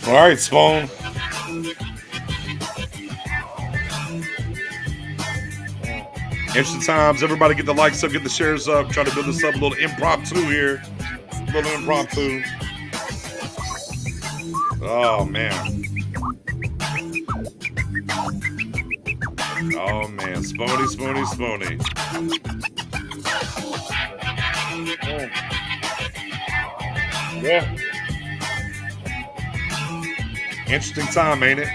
All right, Spoon. Interesting times. Everybody get the likes up, get the shares up. Try to build this up a little impromptu here. A little impromptu. Oh, man. Oh, man. Spoony, Spoony, Spoony. Yeah. Interesting time, ain't it?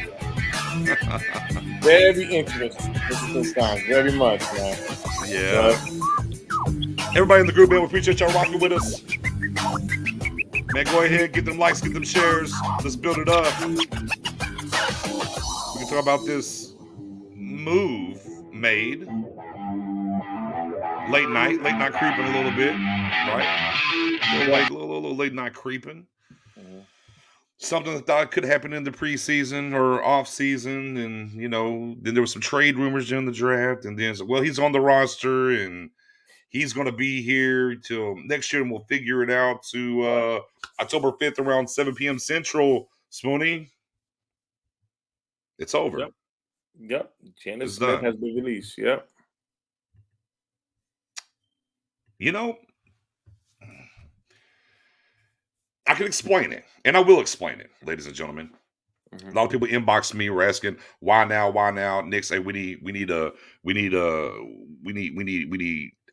Very interesting. This time. Very much, man. Yeah. Everybody in the group, man, we appreciate y'all rocking with us. Man, go ahead, get them likes, get them shares. Let's build it up. We can talk about this move made. Late night creeping a little bit, right? A little late night creeping. Mm-hmm. something that thought could happen in the preseason or off season, and then there was some trade rumors during the draft, and then well, he's on the roster and he's going to be here till next year, and we'll figure it out to Right. October 5th around 7 p.m. Central. Spoony, it's over. Yep. Yep. Jaylon It's Smith done. has been released. Yep. You know, I can explain it, and I will explain it, ladies and gentlemen. A Hmm. lot of people inboxed me were asking why now, why now. Nick say we need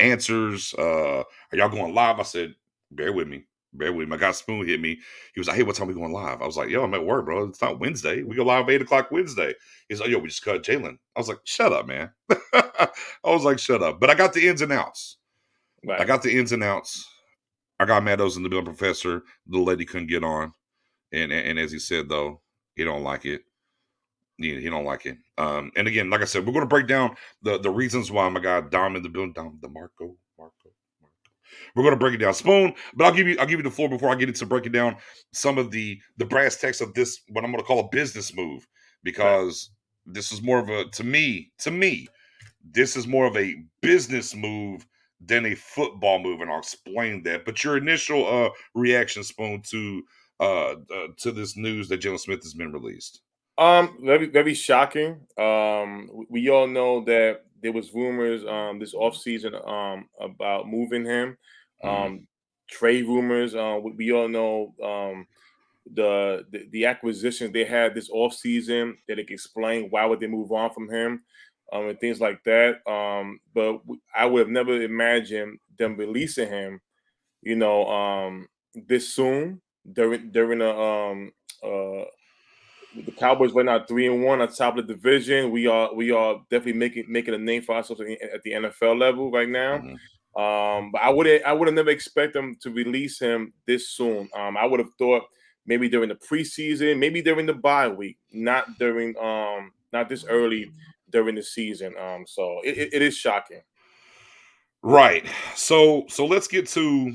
answers. Are y'all going live? I said, bear with me. Bear with me. My guy Spoon hit me. He was like, hey, what time we going live? I was like, yo, I'm at work, bro. It's not Wednesday. We go live 8 o'clock Wednesday. He's like, yo, we just cut Jaylon. I was like, shut up, man. I was like, shut up. But I got the ins and outs. I Right. got the ins and outs. I got Maddo's in the building, Professor. The lady couldn't get on. And as he said, though, he don't like it. Yeah, he don't like it. And again, like I said, we're going to break down the reasons why my guy Dom in the building, Dom the Marco. We're going to break it down, Spoon. But I'll give you the floor before I get into breaking down some of the brass tacks of this, what I'm going to call a business move, Right. because this is more of a to me, this is more of a business move than a football move, and I'll explain that. But your initial reaction, Spoon, to this news that Jaylon Smith has been released. Very, very shocking. We all know that there was rumors this offseason about moving him. Mm-hmm. Um, Trade rumors. We all know the acquisitions they had this offseason that they could explain why would they move on from him, and things like that. I would have never imagined them releasing him, this soon during the Cowboys went out 3-1 on top of the division. We are definitely making a name for ourselves at the NFL level right now. Mm-hmm. But I would have never expect them to release him this soon. I would have thought maybe during the preseason, maybe during the bye week, not this early during the season. So it is shocking. Right. So let's get to,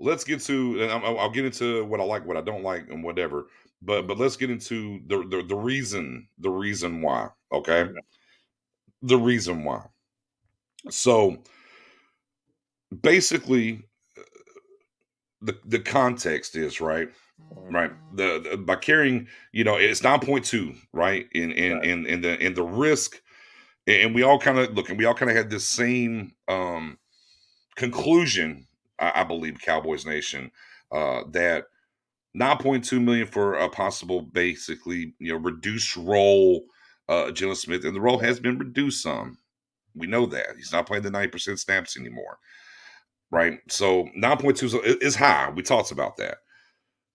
and I'll get into what I like, what I don't like, and whatever. But Mhm. let's get into the reason why. Okay, Yeah. the reason why. So basically, the context is right. Mhm. Right. The by carrying, it's 9.2, right? Right. In the risk, and we all kind of look, and we all kind of had this same conclusion. I believe Cowboys Nation, that 9.2 million for a possible, basically, reduced role, Jaylon Smith, and the role Right. has been reduced some. We know that he's not playing the 90% snaps anymore, right? So 9.2 is high. We talked about that,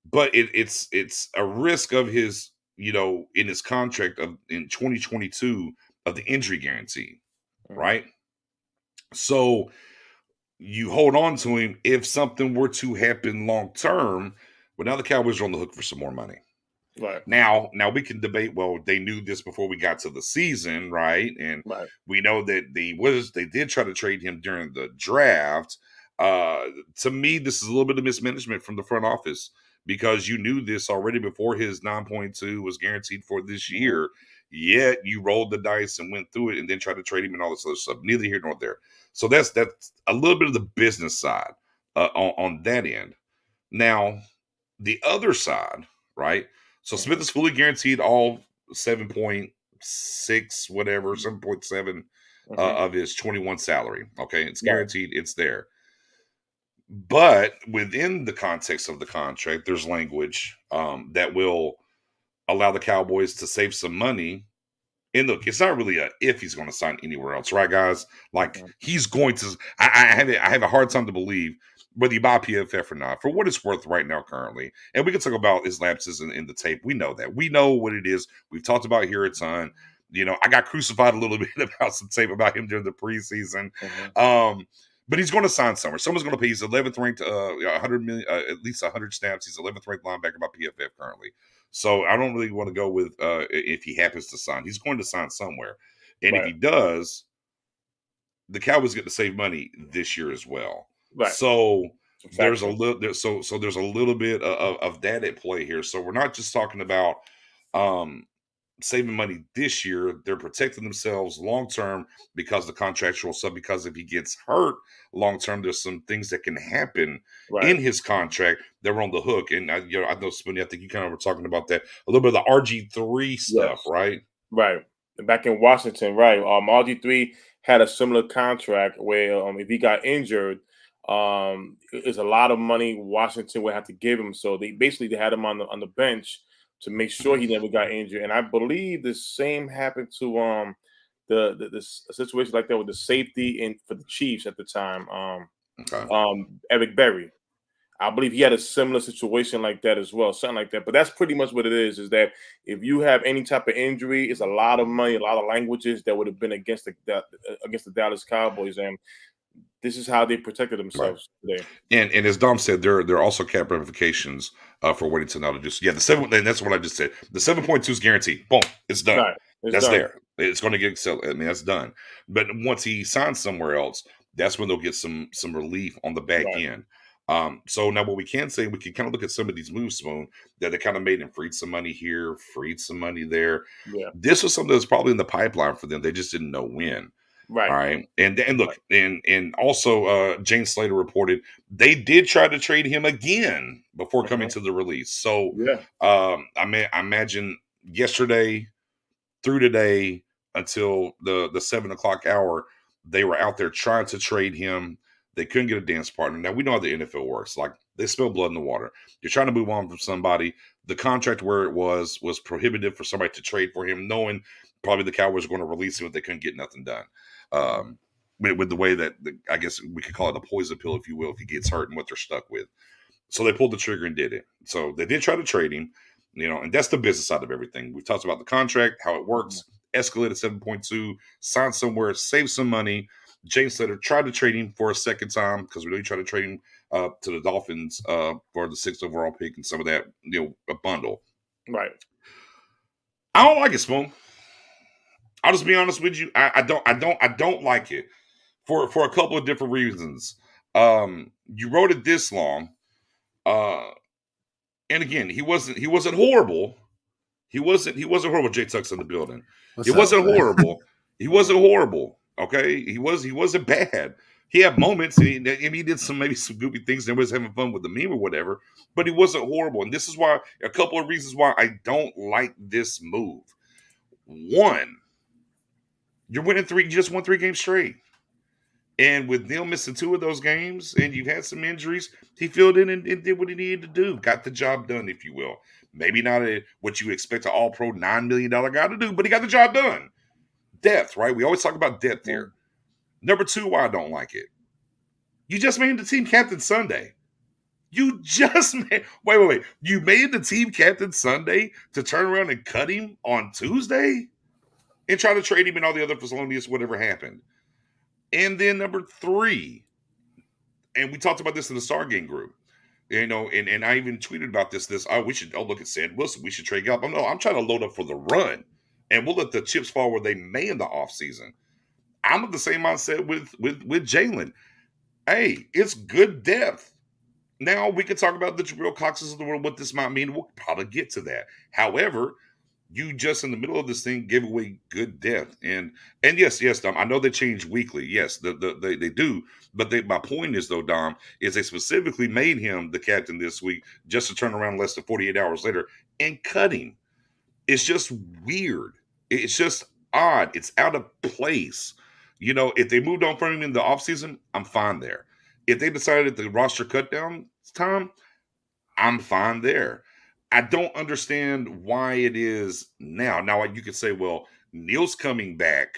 but it's a risk of his, in his contract of in 2022 of the injury guarantee, Mhm. right? So you hold on to him if something were to happen long term. But now the Cowboys are on the hook for some more money. Right. Now we can debate. Well, they knew this before we got to the season, right? And Right. we know that they did try to trade him during the draft. Uh, to me, this is a little bit of mismanagement from the front office, because you knew this already before his 9.2 was guaranteed for this Mhm. year. Yet you rolled the dice and went through it, and then tried to trade him and all this other stuff. Neither here nor there. So that's a little bit of the business side, on that end. Now, the other side, right? So Smith Mhm. is fully guaranteed all 7.6, whatever, 7.7 Mhm. of his 21 salary. Okay, it's Right. guaranteed, it's there. But within the context of the contract, there's language that will allow the Cowboys to save some money. And look, it's not really a if he's going to sign anywhere else, right, guys? Like, Mhm. he's going to. I have a hard time to believe, whether you buy PFF or not, for what it's worth right now, currently. And we can talk about his lapses in the tape. We know that. We know what it is. We've talked about here a ton. I got crucified a little bit about some tape about him during the preseason. Mhm. Um, but he's going to sign somewhere. Someone's going to pay. He's 11th ranked, 100 million, at least 100 snaps. He's 11th ranked linebacker by PFF currently. So I don't really want to go with if he happens to sign. He's going to sign somewhere, and if Right. he does, the Cowboys get to save money this year as well. Right. So It's a there's a factor. little so there's a little bit of that at play here. So we're not just talking about um saving money this year. They're protecting themselves long term because the contractual stuff. Because if he gets hurt long term, there's some things that can happen Right. in his contract that are on the hook. And I know, Spinny, I think you kind of were talking about that a little bit of the RG3 stuff, Yes. right? Right. Back in Washington, right. RG3 had a similar contract where if he got injured, it's a lot of money Washington would have to give him. So they had him on the bench to make sure he never got injured. And I believe the same happened to the situation like that with the safety in for the Chiefs at the time. Okay. Eric Berry. I believe he had a similar situation like that as well, something like that. But that's pretty much what it is that if you have any type of injury, it's a lot of money, a lot of languages that would have been against the Dallas Cowboys, and this is how they protected Right. themselves today. And as Dom said, there are also cap ramifications for Whittington now to do. So yeah, the seven. And that's what I just said. The 7.2 is guaranteed. Boom, it's done. Right, it's That's done. there. It's going to get I mean, that's done. But once he signs somewhere else, that's when they'll get some relief on the back Right, end. So now what we can say, we can kind of look at some of these moves, Spoon, that they kind of made and freed some money here, freed some money there. yeah, This was something that's probably in the pipeline for them. They just didn't know when. All right, right. And right. look, and also Jane Slater reported they did try to trade him again before coming Mhm. to the release. So Yeah, I imagine yesterday through today until the 7 o'clock hour, they were out there trying to trade him. They couldn't get a dance partner. Now we know how the NFL works. Like they spill blood in the water. You're trying to move on from somebody. The contract where it was prohibitive for somebody to trade for him, knowing probably the Cowboys were going to release him if they couldn't get nothing done. mhm. Um, with the way that I guess we could call it a poison pill, if you will, if he gets hurt and what they're stuck with. So they pulled the trigger and did it. So they did try to trade him, and that's the business side of everything. We've talked about the contract, how it Mhm. works, escalated 7.2, signed somewhere, saved some money. James Slater tried to trade him for a second time because we know he tried to trade him to the Dolphins for the sixth overall pick and some of that, a bundle. Right. I don't like it, Spoon. I'll just be honest with you. I don't like it for a couple of different reasons. You wrote it this long. Uh, and again, he wasn't horrible. He wasn't horrible. Jay Tuck's in the building. It What's up, wasn't man? horrible. He wasn't horrible. Okay, he wasn't bad. He had moments, and he did maybe some goofy things. And was having fun with the meme or whatever. But he wasn't horrible. And this is why a couple of reasons why I don't like this move. One, you're winning three. You just won 3 games straight. And with Neil missing 2 of those games, and you've had some injuries, he filled in and did what he needed to do. Got the job done, if you will. Maybe not what you expect an all-pro $9 million guy to do, but he got the job done. Depth, right? We always talk about depth Mhm. here. Number two, why I don't like it. You just made the team captain Sunday. You just made wait. You made the team captain Sunday to turn around and cut him on Tuesday and try to trade him and all the other facilities, whatever happened. And then number three, and we talked about this in the Stargate group. And I even tweeted about this. We should look at Sam Wilson. We should trade Gallup. I'm trying to load up for the run, and we'll let the chips fall where they may in the offseason. I'm of the same mindset with Jaylon. Hey, it's good depth. Now we can talk about the Jabril Coxes of the world, what this might mean. We'll probably get to that. However, you just in the middle of this thing gave away good depth, and yes, Dom. I know they change weekly. Yes, they do. But my point is though, Dom, is they specifically made him the captain this week just to turn around less than 48 hours later and cut him. It's just weird. It's just odd. It's out of place. If they moved on from him in the offseason, I'm fine there. If they decided the roster cut down time, I'm fine there. I don't understand why it is now. Now you could say, well, Neil's coming back,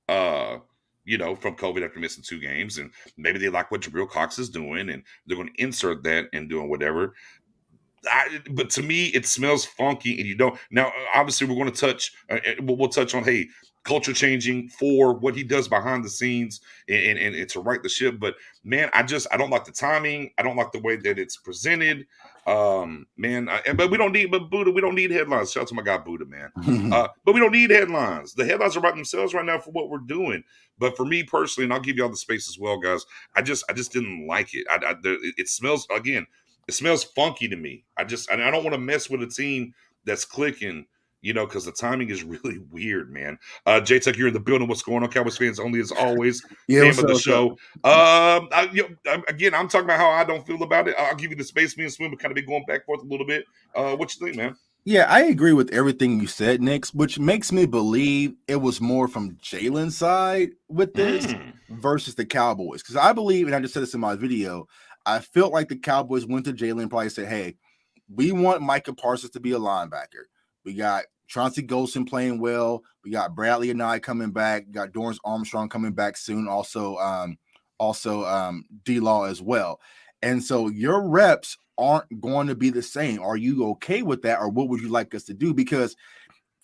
uh, from COVID after missing 2 games, and maybe they like what Jabril Cox is doing, and they're going to insert that and doing whatever. But to me, it smells funky, and you don't. Now, obviously, we're going to touch. We'll touch on. Hey, culture changing for what he does behind the scenes and to right the ship. But man, I don't like the timing. I don't like the way that it's presented. But we don't need Buddha. We don't need headlines. Shout out to my guy Buddha, man. But we don't need headlines. The headlines are about themselves right now for what we're doing. But for me personally, and I'll give y'all the space as well, guys. I just didn't like it. It smells again. It smells funky to me. I don't want to mess with a team that's clicking. Because the timing is really weird, man. J Tuck, you're in the building. What's going on, Cowboys fans? Only as always, Yeah, fan of the show. Again, I'm talking about how I don't feel about it. I'll give you the space. Me and Swim have kind of been going back and forth a little bit. What you think, man? Yeah, I agree with everything you said, Nick, which makes me believe it was more from Jalen's side with this versus the Cowboys. Because I believe, and I just said this in my video, I felt like the Cowboys went to Jaylon and probably said, hey, we want Micah Parsons to be a linebacker. We got Chauncey Golson playing well. We got Bradley and I coming back. We got Dorrance Armstrong coming back soon. Also D-Law as well. And so your reps aren't going to be the same. Are you okay with that? Or what would you like us to do? Because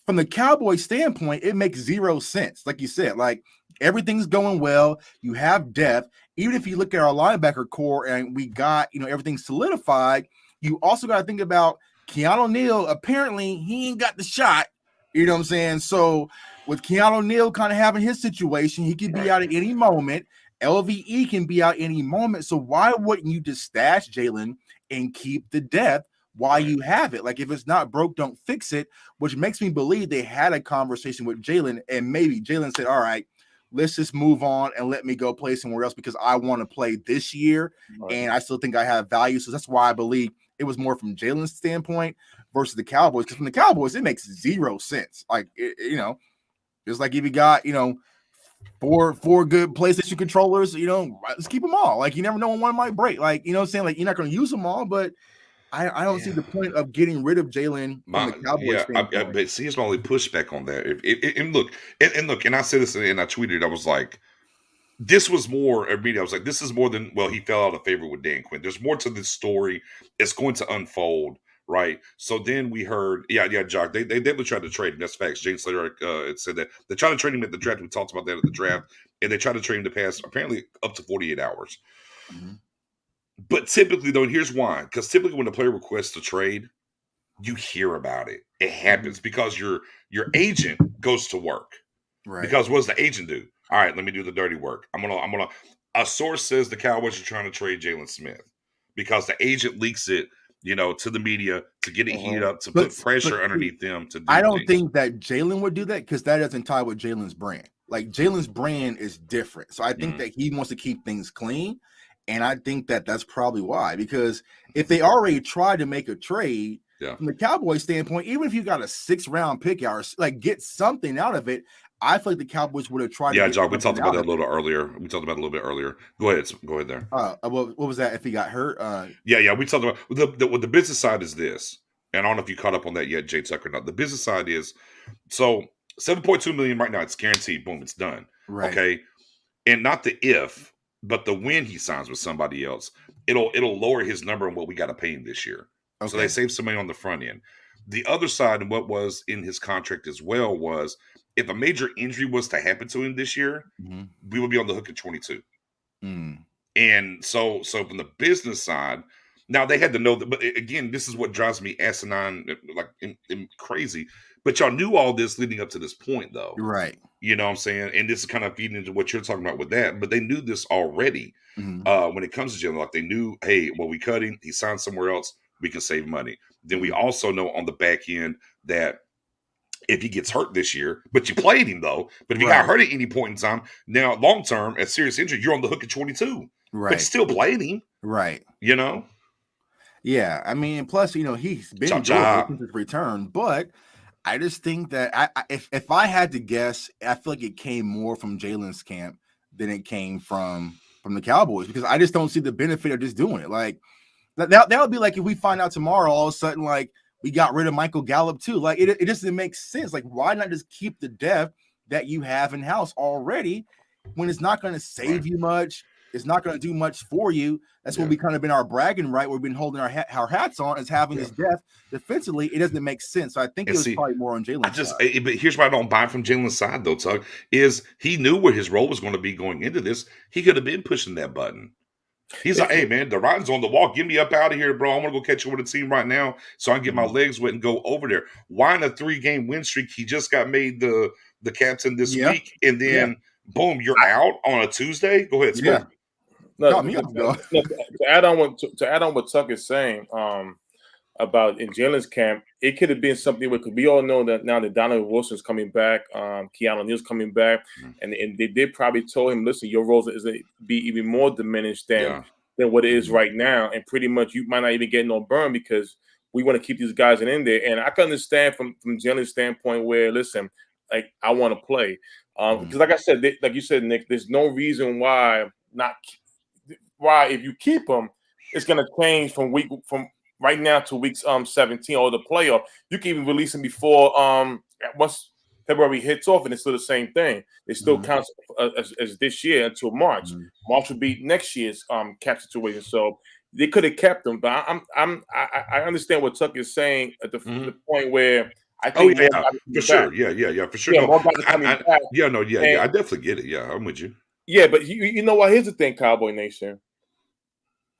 from the Cowboys standpoint, it makes zero sense. Like you said, like everything's going well. You have depth. Even if you look at our linebacker core and we got, everything solidified, you also got to think about Keanu Neal. Apparently, he ain't got the shot. You know what I'm saying? So with Keanu Neal kind of having his situation, he could be out at any moment. LVE can be out any moment. So why wouldn't you just stash Jaylon and keep the depth while you have it? Like if it's not broke, don't fix it, which makes me believe they had a conversation with Jaylon and maybe Jaylon said, all right, let's just move on and let me go play somewhere else because I want to play this year and I still think I have value. So that's why I believe it was more from Jalen's standpoint versus the Cowboys. Because from the Cowboys, it makes zero sense. Like, it's like if you got, four good PlayStation controllers, let's keep them all. Like, you never know when one might break. Like, you know what I'm saying? Like, you're not going to use them all, but I don't see the point of getting rid of Jaylon from the Cowboys standpoint. But see, here's my only pushback on that. And I said this and I tweeted, I was like, this was more, I was like, this is more than, well, he fell out of favor with Dan Quinn. There's more to this story. It's going to unfold, right? So then we heard, Jock, they definitely tried to trade him. That's facts. Jane Slater said that. They tried to trade him at the draft. We talked about that at the draft. And they tried to trade him to pass apparently up to 48 hours. Mm-hmm. But typically, though, and here's why. Because typically when a player requests a trade, you hear about it. It happens because your agent goes to work. Right. Because what does the agent do? All right, let me do the dirty work. A source says the Cowboys are trying to trade Jaylon Smith because the agent leaks it, to the media to get it heated up, to put pressure underneath them to do I don't think that Jaylon would do that because that doesn't tie with Jalen's brand. Like Jalen's brand is different. So I think that he wants to keep things clean. And I think that that's probably why, because if they already tried to make a trade from the Cowboys standpoint, even if you got a 6th-round pick out, like get something out of it, I feel like the Cowboys would have tried. Yeah, Jock, we talked about that a little earlier. Go ahead. Go ahead there. What was that? If he got hurt? We talked about the business side is this, and I don't know if you caught up on that yet, Jay Tucker. Not the business side is so $7.2 million right now. It's guaranteed. Boom, it's done. Right. Okay, and not the if, but the when he signs with somebody else, it'll lower his number and what we got to pay him this year. Okay. So they save some money on the front end. The other side, and what was in his contract as well, was if a major injury was to happen to him this year, we would be on the hook at 22. And so from the business side, now they had to know that. But again, this is what drives me asinine, like crazy. But y'all knew all this leading up to this point, though. Right. You know what I'm saying? And this is kind of feeding into what you're talking about with that. But they knew this already when it comes to Jaylon. Like they knew, hey, well, we cut him. He signed somewhere else. We can save money. Then we also know on the back end that if he gets hurt this year, but you played him though, but if he got hurt at any point in time, now long term, at serious injury, you're on the hook at 22. Right. But you still played him. Right. Yeah, I mean, plus, he's been good since his return, but I just think that if I had to guess, I feel like it came more from Jalen's camp than it came from the Cowboys, because I just don't see the benefit of just doing it. Like that would be like if we find out tomorrow, all of a sudden, like we got rid of Michael Gallup too. Like it just doesn't make sense. Like why not just keep the depth that you have in house already when it's not going to save you much? it's not going to do much for you. That's what we kind of been our bragging right. We've been holding our hats on as having this depth defensively. It doesn't make sense. So I think it was probably more on Jalen's side. But here's what I don't buy from Jalen's side though, Tug, is he knew where his role was going to be going into this. He could have been pushing that button. He's like, hey man, the writing's on the wall. Get me up out of here, bro. I want to go catch up with the team right now so I can get my legs wet and go over there. Why in a 3-game win streak? He just got made the captain this week, and then boom, you're out on a Tuesday. Go ahead, Spoon. To add on what Tuck is saying about in Jalen's camp, it could have been something because we all know that now that Donovan Wilson's coming back, Keanu Neal's coming back, and they did probably told him, listen, your role is to be even more diminished than what it is right now, and pretty much you might not even get no burn because we want to keep these guys in there. And I can understand from Jalen's standpoint where, listen, like I want to play because like I said, like you said, Nick, there's no reason why if you keep him, it's going to change from right now to week 17 or the playoff. You can even release him before once February hits off, and it's still the same thing. It still counts as this year until March. March will be next year's cap situation. So they could have kept him, but I understand what Tuck is saying at the point where I think for sure, for sure. More guys are coming back. I definitely get it. Yeah, I'm with you. Yeah, but you know what? Here's the thing, Cowboy Nation.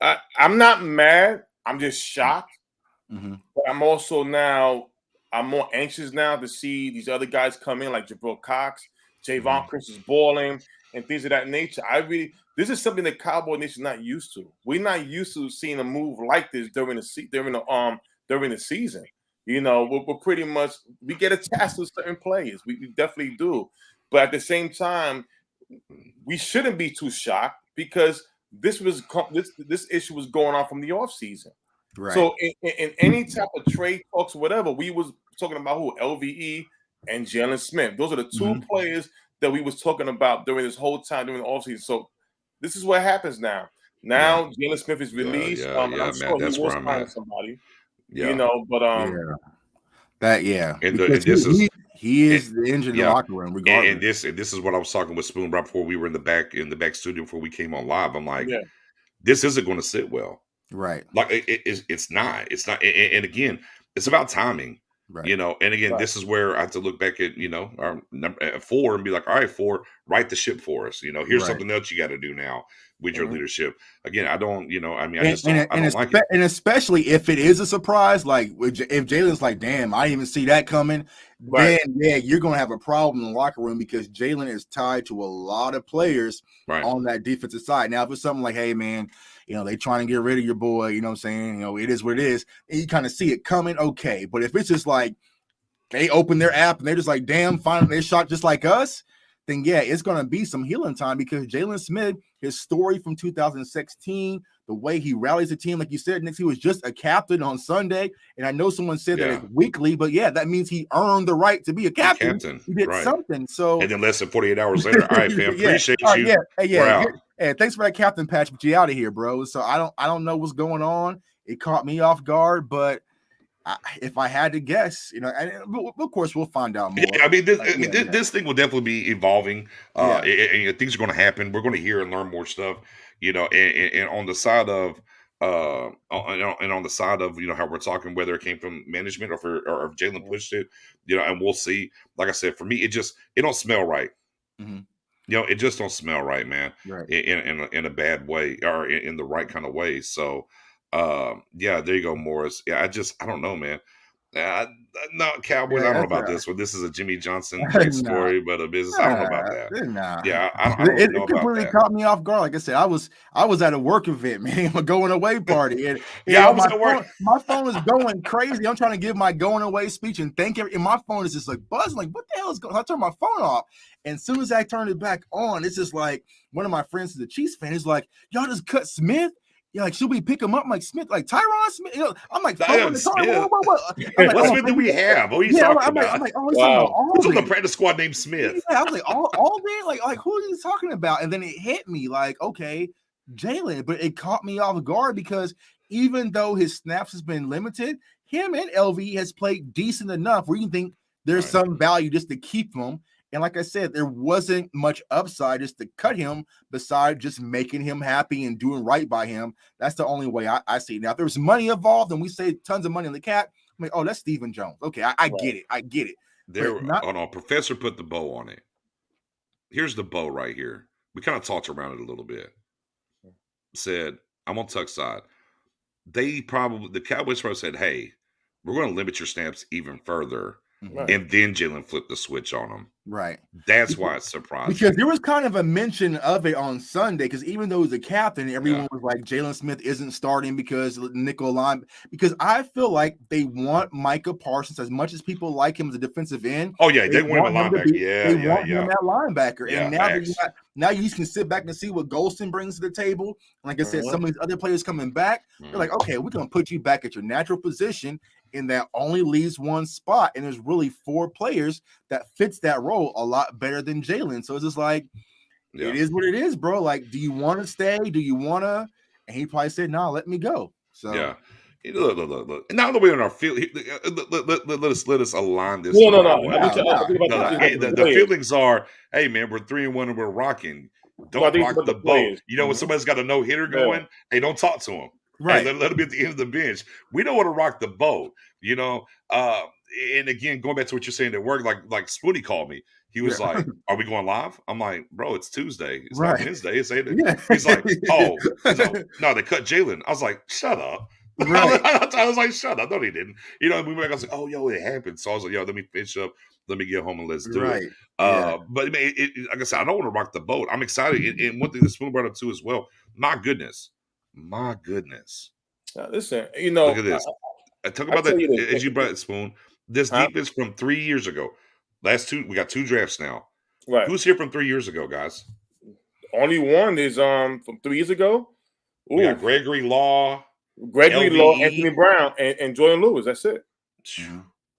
I'm not mad. I'm just shocked. But I'm also I'm more anxious now to see these other guys come in like Jabril Cox, Javon Chris is balling, and things of that nature. This is something that Cowboy Nation is not used to. We're not used to seeing a move like this during the season. You know, we're pretty much we get attached to certain players. We definitely do. But at the same time, we shouldn't be too shocked because this issue was going on from the offseason. Right. So in any type of trade talks or whatever, we was talking about who? LVE and Jaylon Smith. Those are the two players that we was talking about during this whole time during the offseason. So this is what happens now. Now Jaylon Smith is released. I'm sure he will find somebody. You know, but he is the engine in the locker room, regardless. And this is what I was talking with Spoon right before we were in the back studio before we came on live. I'm like, this isn't going to sit well. Right. Like it's not. And again, it's about timing. Right. You know, and again, this is where I have to look back at, our number 4 and be like, all right, 4, right the ship for us. Here's something else you got to do now with your leadership. Again, I don't, I don't like it. And especially if it is a surprise, like if Jalen's like, damn, I didn't even see that coming, then you're going to have a problem in the locker room because Jaylon is tied to a lot of players on that defensive side. Now, if it's something like, hey, man, they trying to get rid of your boy, you know what I'm saying? It is what it is. And you kind of see it coming, okay. But if it's just like they open their app and they're just like, damn, finally they shot just like us, then it's going to be some healing time because Jaylon Smith, his story from 2016, the way he rallies the team, like you said, Nick, he was just a captain on Sunday. And I know someone said that it's weekly, but that means he earned the right to be a captain. He did something. So, and then less than 48 hours later, all right, fam, appreciate you. Hey, thanks for that captain patch, but you out of here, bro. So I don't know what's going on. It caught me off guard, but if I had to guess, and of course we'll find out more. Yeah, I mean, this thing will definitely be evolving. And things are going to happen. We're going to hear and learn more stuff. And on the side of on the side of how we're talking, whether it came from management or if Jaylon pushed it, and we'll see. Like I said, for me, it don't smell right. It just don't smell right, man. Right. In a bad way or in the right kind of way. So. There you go, Morris. I don't know, man. No, Cowboys. I don't know about this one. This is a Jimmy Johnson story, but a business. I don't know about that. I don't know it completely caught me off guard. Like I said, I was at a work event, man, a going away party, and I was at work. My phone was going crazy. I'm trying to give my going away speech and thank everyone. And my phone is just like buzzing. Like, what the hell is going on? I turned my phone off, and as soon as I turned it back on, it's just like one of my friends is a Chiefs fan. He's like, y'all just cut Smith. Like, should we pick him up? I'm like, Smith, like Tyron Smith. I'm like, what Smith do we have? What are you talking about? I'm like, oh, who's on the practice squad named Smith? I was like, all day, like who are you talking about? And then it hit me, like, okay, Jaylon, but it caught me off guard because even though his snaps has been limited, him and LV has played decent enough where you can think there's some value just to keep him. And like I said, there wasn't much upside just to cut him besides just making him happy and doing right by him. That's the only way I see it. Now, if there's money involved and we say tons of money in the cap, I'm like, oh, that's Stephen Jones. Okay, I get it. I get it. There, hold on. Professor put the bow on it. Here's the bow right here. We kind of talked around it a little bit. Said, I'm on Tuck's side. The Cowboys probably said, hey, we're going to limit your snaps even further. Right. And then Jaylon flipped the switch on him. Right. That's why it's surprising. Because there was kind of a mention of it on Sunday, because even though he was a captain, everyone was like, Jaylon Smith isn't starting because nickel line. Because I feel like they want Micah Parsons, as much as people like him as a defensive end. Oh, yeah, they want him a linebacker. They want him at linebacker. Yeah, and now you can sit back and see what Golston brings to the table. And like I said, some of these other players coming back, they're like, okay, we're going to put you back at your natural position, and that only leaves one spot. And there's really 4 players that fits that role a lot better than Jaylon. So it's just like, it is what it is, bro. Like, do you want to stay? Do you want to? And he probably said, no, let me go. So yeah. Look. Now the way on our field, let us align this. No. The feelings are, hey man, we're 3-1 and we're rocking. Don't rock the boat. You know, when somebody's got a no-hitter going, hey, don't talk to him. Right. Hey, let him be at the end of the bench. We don't want to rock the boat, you know. And again, going back to what you're saying at work, like Spoonie called me. He was like, "Are we going live?" I'm like, "Bro, it's Tuesday. It's not Wednesday. It's 8." He's like, "Oh, no, they cut Jaylon." I was like, "Shut up." Right. I was like, "Shut up." No, they didn't. You know, we went back. I was like, "Oh, yo, it happened." So I was like, "Yo, let me finish up. Let me get home and let's do it." But like I said, I don't want to rock the boat. I'm excited. And one thing that Spoon brought up too as well. My goodness. Now, listen, you know, look at this. Talk about that as you brought it, Spoon. This defense from 3 years ago. We got 2 drafts now. Right. Who's here from 3 years ago, guys? Only one is from 3 years ago. Ooh. We got Gregory Law, Anthony Brown, and Jordan Lewis. That's it.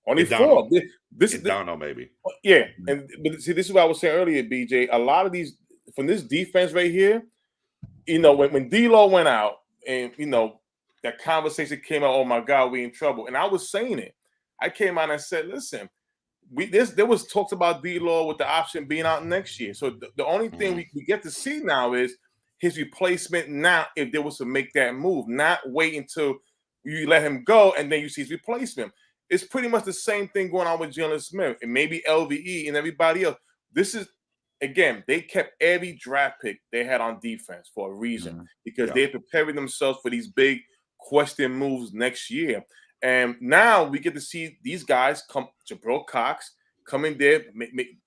Only 4. This is Dono, maybe. Yeah, but see, this is what I was saying earlier, BJ. A lot of these from this defense right here, you know, when D-Lo went out, and you know that conversation came out. Oh my God, we in trouble. And I was saying it. I came out and said, listen, there was talks about D-Lo with the option being out next year. So the only thing we get to see now is his replacement now, if there was to make that move, not wait until you let him go and then you see his replacement. It's pretty much the same thing going on with Jaylon Smith and maybe LVE and everybody else. This is, again, they kept every draft pick they had on defense for a reason because they're preparing themselves for these big question moves next year. And now we get to see these guys come, Jabril Cox, come in there,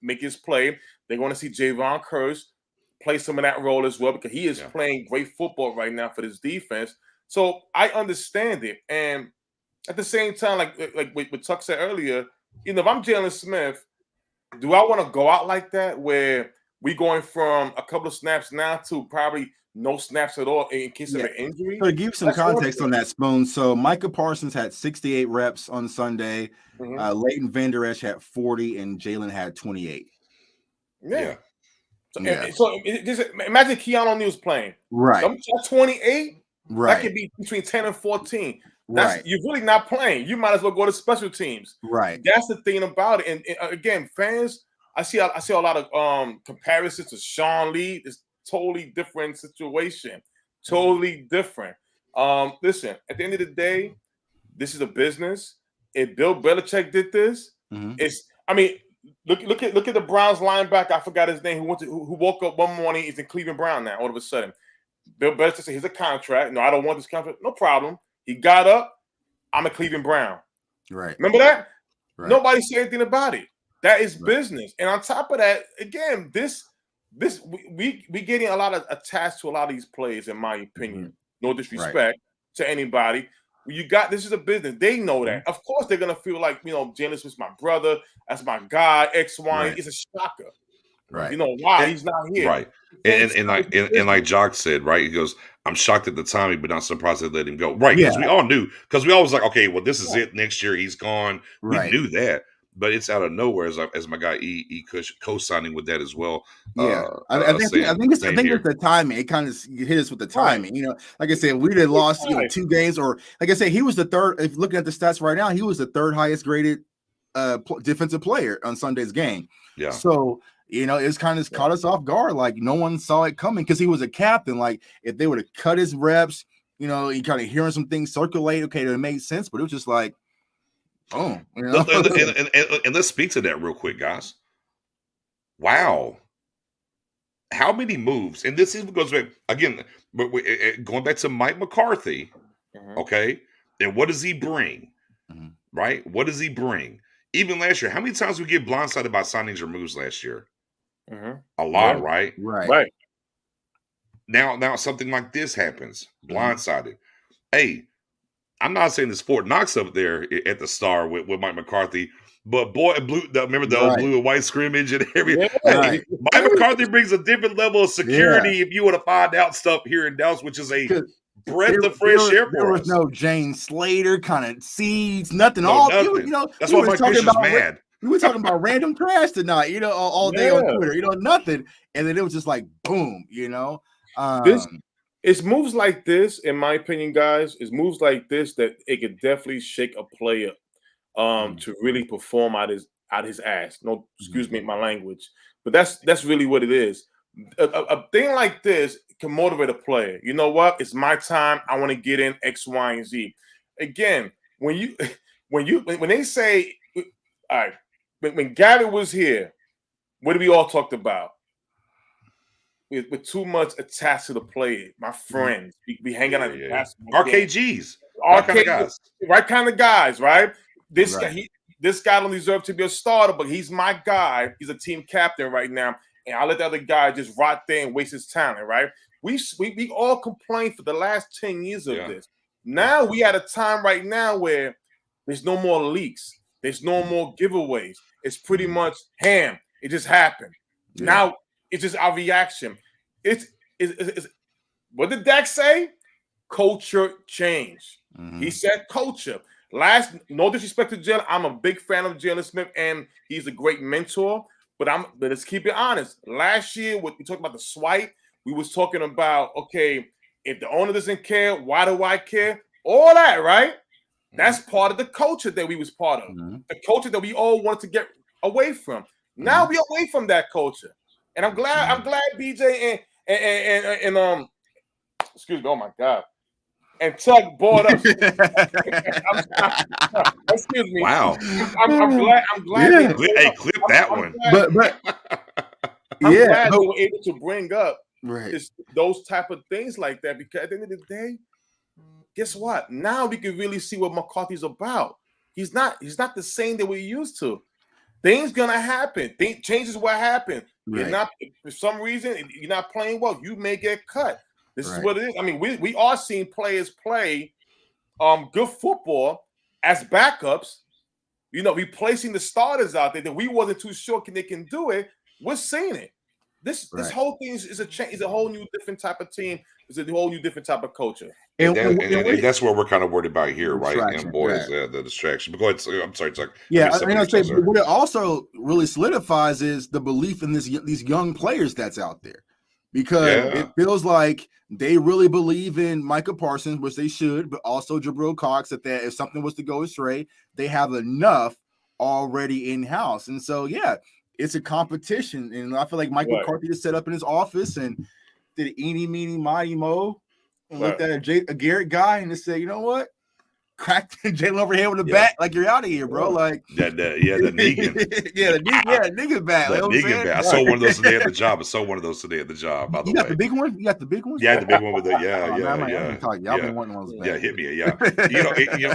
make his play. They're going to see Javon Curse play some of that role as well because he is playing great football right now for this defense. So I understand it. And at the same time, like what Tuck said earlier, you know, if I'm Jaylon Smith, do I want to go out like that where we going from a couple of snaps now to probably no snaps at all in case of an injury? So to give you some context on that, Spoon. So Micah Parsons had 68 reps on Sunday. Leighton Vander Esch had 40 and Jaylon had 28. So imagine Keanu Neal's playing. Right. 28. Right. That could be between 10 and 14. You're really not playing. You might as well go to special teams. Right. That's the thing about it. And again, fans, I see a lot of comparisons to Sean Lee. It's totally different situation. Totally different. Listen, at the end of the day, this is a business. If Bill Belichick did this, look at the Browns linebacker. I forgot his name. Who woke up one morning, he's in Cleveland Brown now. All of a sudden, Bill Belichick said, "Here's a contract. No, I don't want this contract. No problem." He got up. I'm a Cleveland Brown. Right. Remember that? Right. Nobody said anything about it. That is business. And on top of that, again, we getting a lot of attached to a lot of these plays, in my opinion. No disrespect to anybody. This is a business. They know that. Of course, they're gonna feel like, you know, Jaylon Smith's my brother. That's my guy. X, Y. It's a shocker. Right. You know why he's not here. Right. And like Jock said, right? He goes, I'm shocked at the timing, but not surprised they let him go. Right. Because we all knew, because we always like, okay, well, this is it. Next year he's gone. Right. We knew that. But it's out of nowhere, as my guy E co-signing with that as well. Yeah, I think it's the timing. It kind of hit us with the timing. You know, like I said, we'd have lost 2 games, or like I said, he was the third. If looking at the stats right now, he was the 3rd highest graded defensive player on Sunday's game. Yeah. So, it's kind of caught us off guard. Like, no one saw it coming because he was a captain. Like, if they would have cut his reps, he kind of hearing some things circulate, okay, that made sense. But it was just like, boom. And let's speak to that real quick, guys. Wow. How many moves? And this even goes back, again, going back to Mike McCarthy, okay? And what does he bring? Right? What does he bring? Even last year, how many times we get blindsided by signings or moves last year? A lot, right? Right. Now something like this happens. Blindsided. Hey, I'm not saying there's Fort Knox up there at the Star with Mike McCarthy, but boy, remember the old blue and white scrimmage and everything? Mike McCarthy brings a different level of security if you want to find out stuff here in Dallas, which is a breath of fresh air for us. There was no Jane Slater kind of seeds, nothing. Nothing. That's why Mike Fisher's mad. We were talking about random trash tonight, all day on Twitter, nothing. And then it was just like, boom, It's moves like this, in my opinion, guys, it's moves like this that it could definitely shake a player to really perform out his ass. No, excuse me, my language. But that's really what it is. A thing like this can motivate a player. You know what? It's my time. I want to get in X, Y, and Z. Again, when they say, all right, when Gary was here, what did we all talked about? With too much attached to the play, my friends, we hang out at the basketball RKGs, right kind of guys, right? This guy don't deserve to be a starter, but he's my guy. He's a team captain right now, and I let the other guy just rot there and waste his talent, right? We all complained for the last 10 years of this. Now we at a time right now where there's no more leaks, there's no more giveaways. It's pretty much ham. It just happened. Now it's just our reaction. It's what did Dak say? Culture change. He said culture. No disrespect to Jaylon. I'm a big fan of Jaylon Smith, and he's a great mentor. But let's keep it honest. Last year, we talked about the swipe. We was talking about, okay, if the owner doesn't care, why do I care? All that, right? That's part of the culture that we was part of. The culture that we all wanted to get away from. Now we're away from that culture. And I'm glad BJ and excuse me, oh my God. And Tuck brought up. Excuse me. Wow. I'm glad. Hey, clip that one. I'm glad they were able to bring up Right. Those type of things like that, because at the end of the day, guess what? Now we can really see what McCarthy's about. He's not the same that we used to. Things gonna happen. Changes what happened. Right. You're not, for some reason, you're not playing well. You may get cut. This is what it is. I mean, we are seeing players play good football as backups. You know, replacing the starters out there that we wasn't too sure they can do it. We're seeing it. This whole thing is a change. Is a whole new different type of team. It's a whole new different type of culture. And that's what we're kind of worried about here, right? And boys, the distraction. But go ahead. I'm sorry, Chuck. Yeah, I mean, I'd say what it also really solidifies is the belief in these young players that's out there, because it feels like they really believe in Micah Parsons, which they should, but also Jabril Cox. That if something was to go astray, they have enough already in house, and so it's a competition. And I feel like Mike McCarthy just set up in his office and did eeny, meeny, miny, mo. And looked at a Garrett guy and just said, you know what? Cracked Jaylon over the head with a bat, like you're out of here, bro. Like the Negan. Negan bat. That Negan bat. I saw one of those today at the job. By the way. You got the big one? You got the big one? Yeah, the big one with the Y'all been wanting those back. Yeah, hit me. Yeah.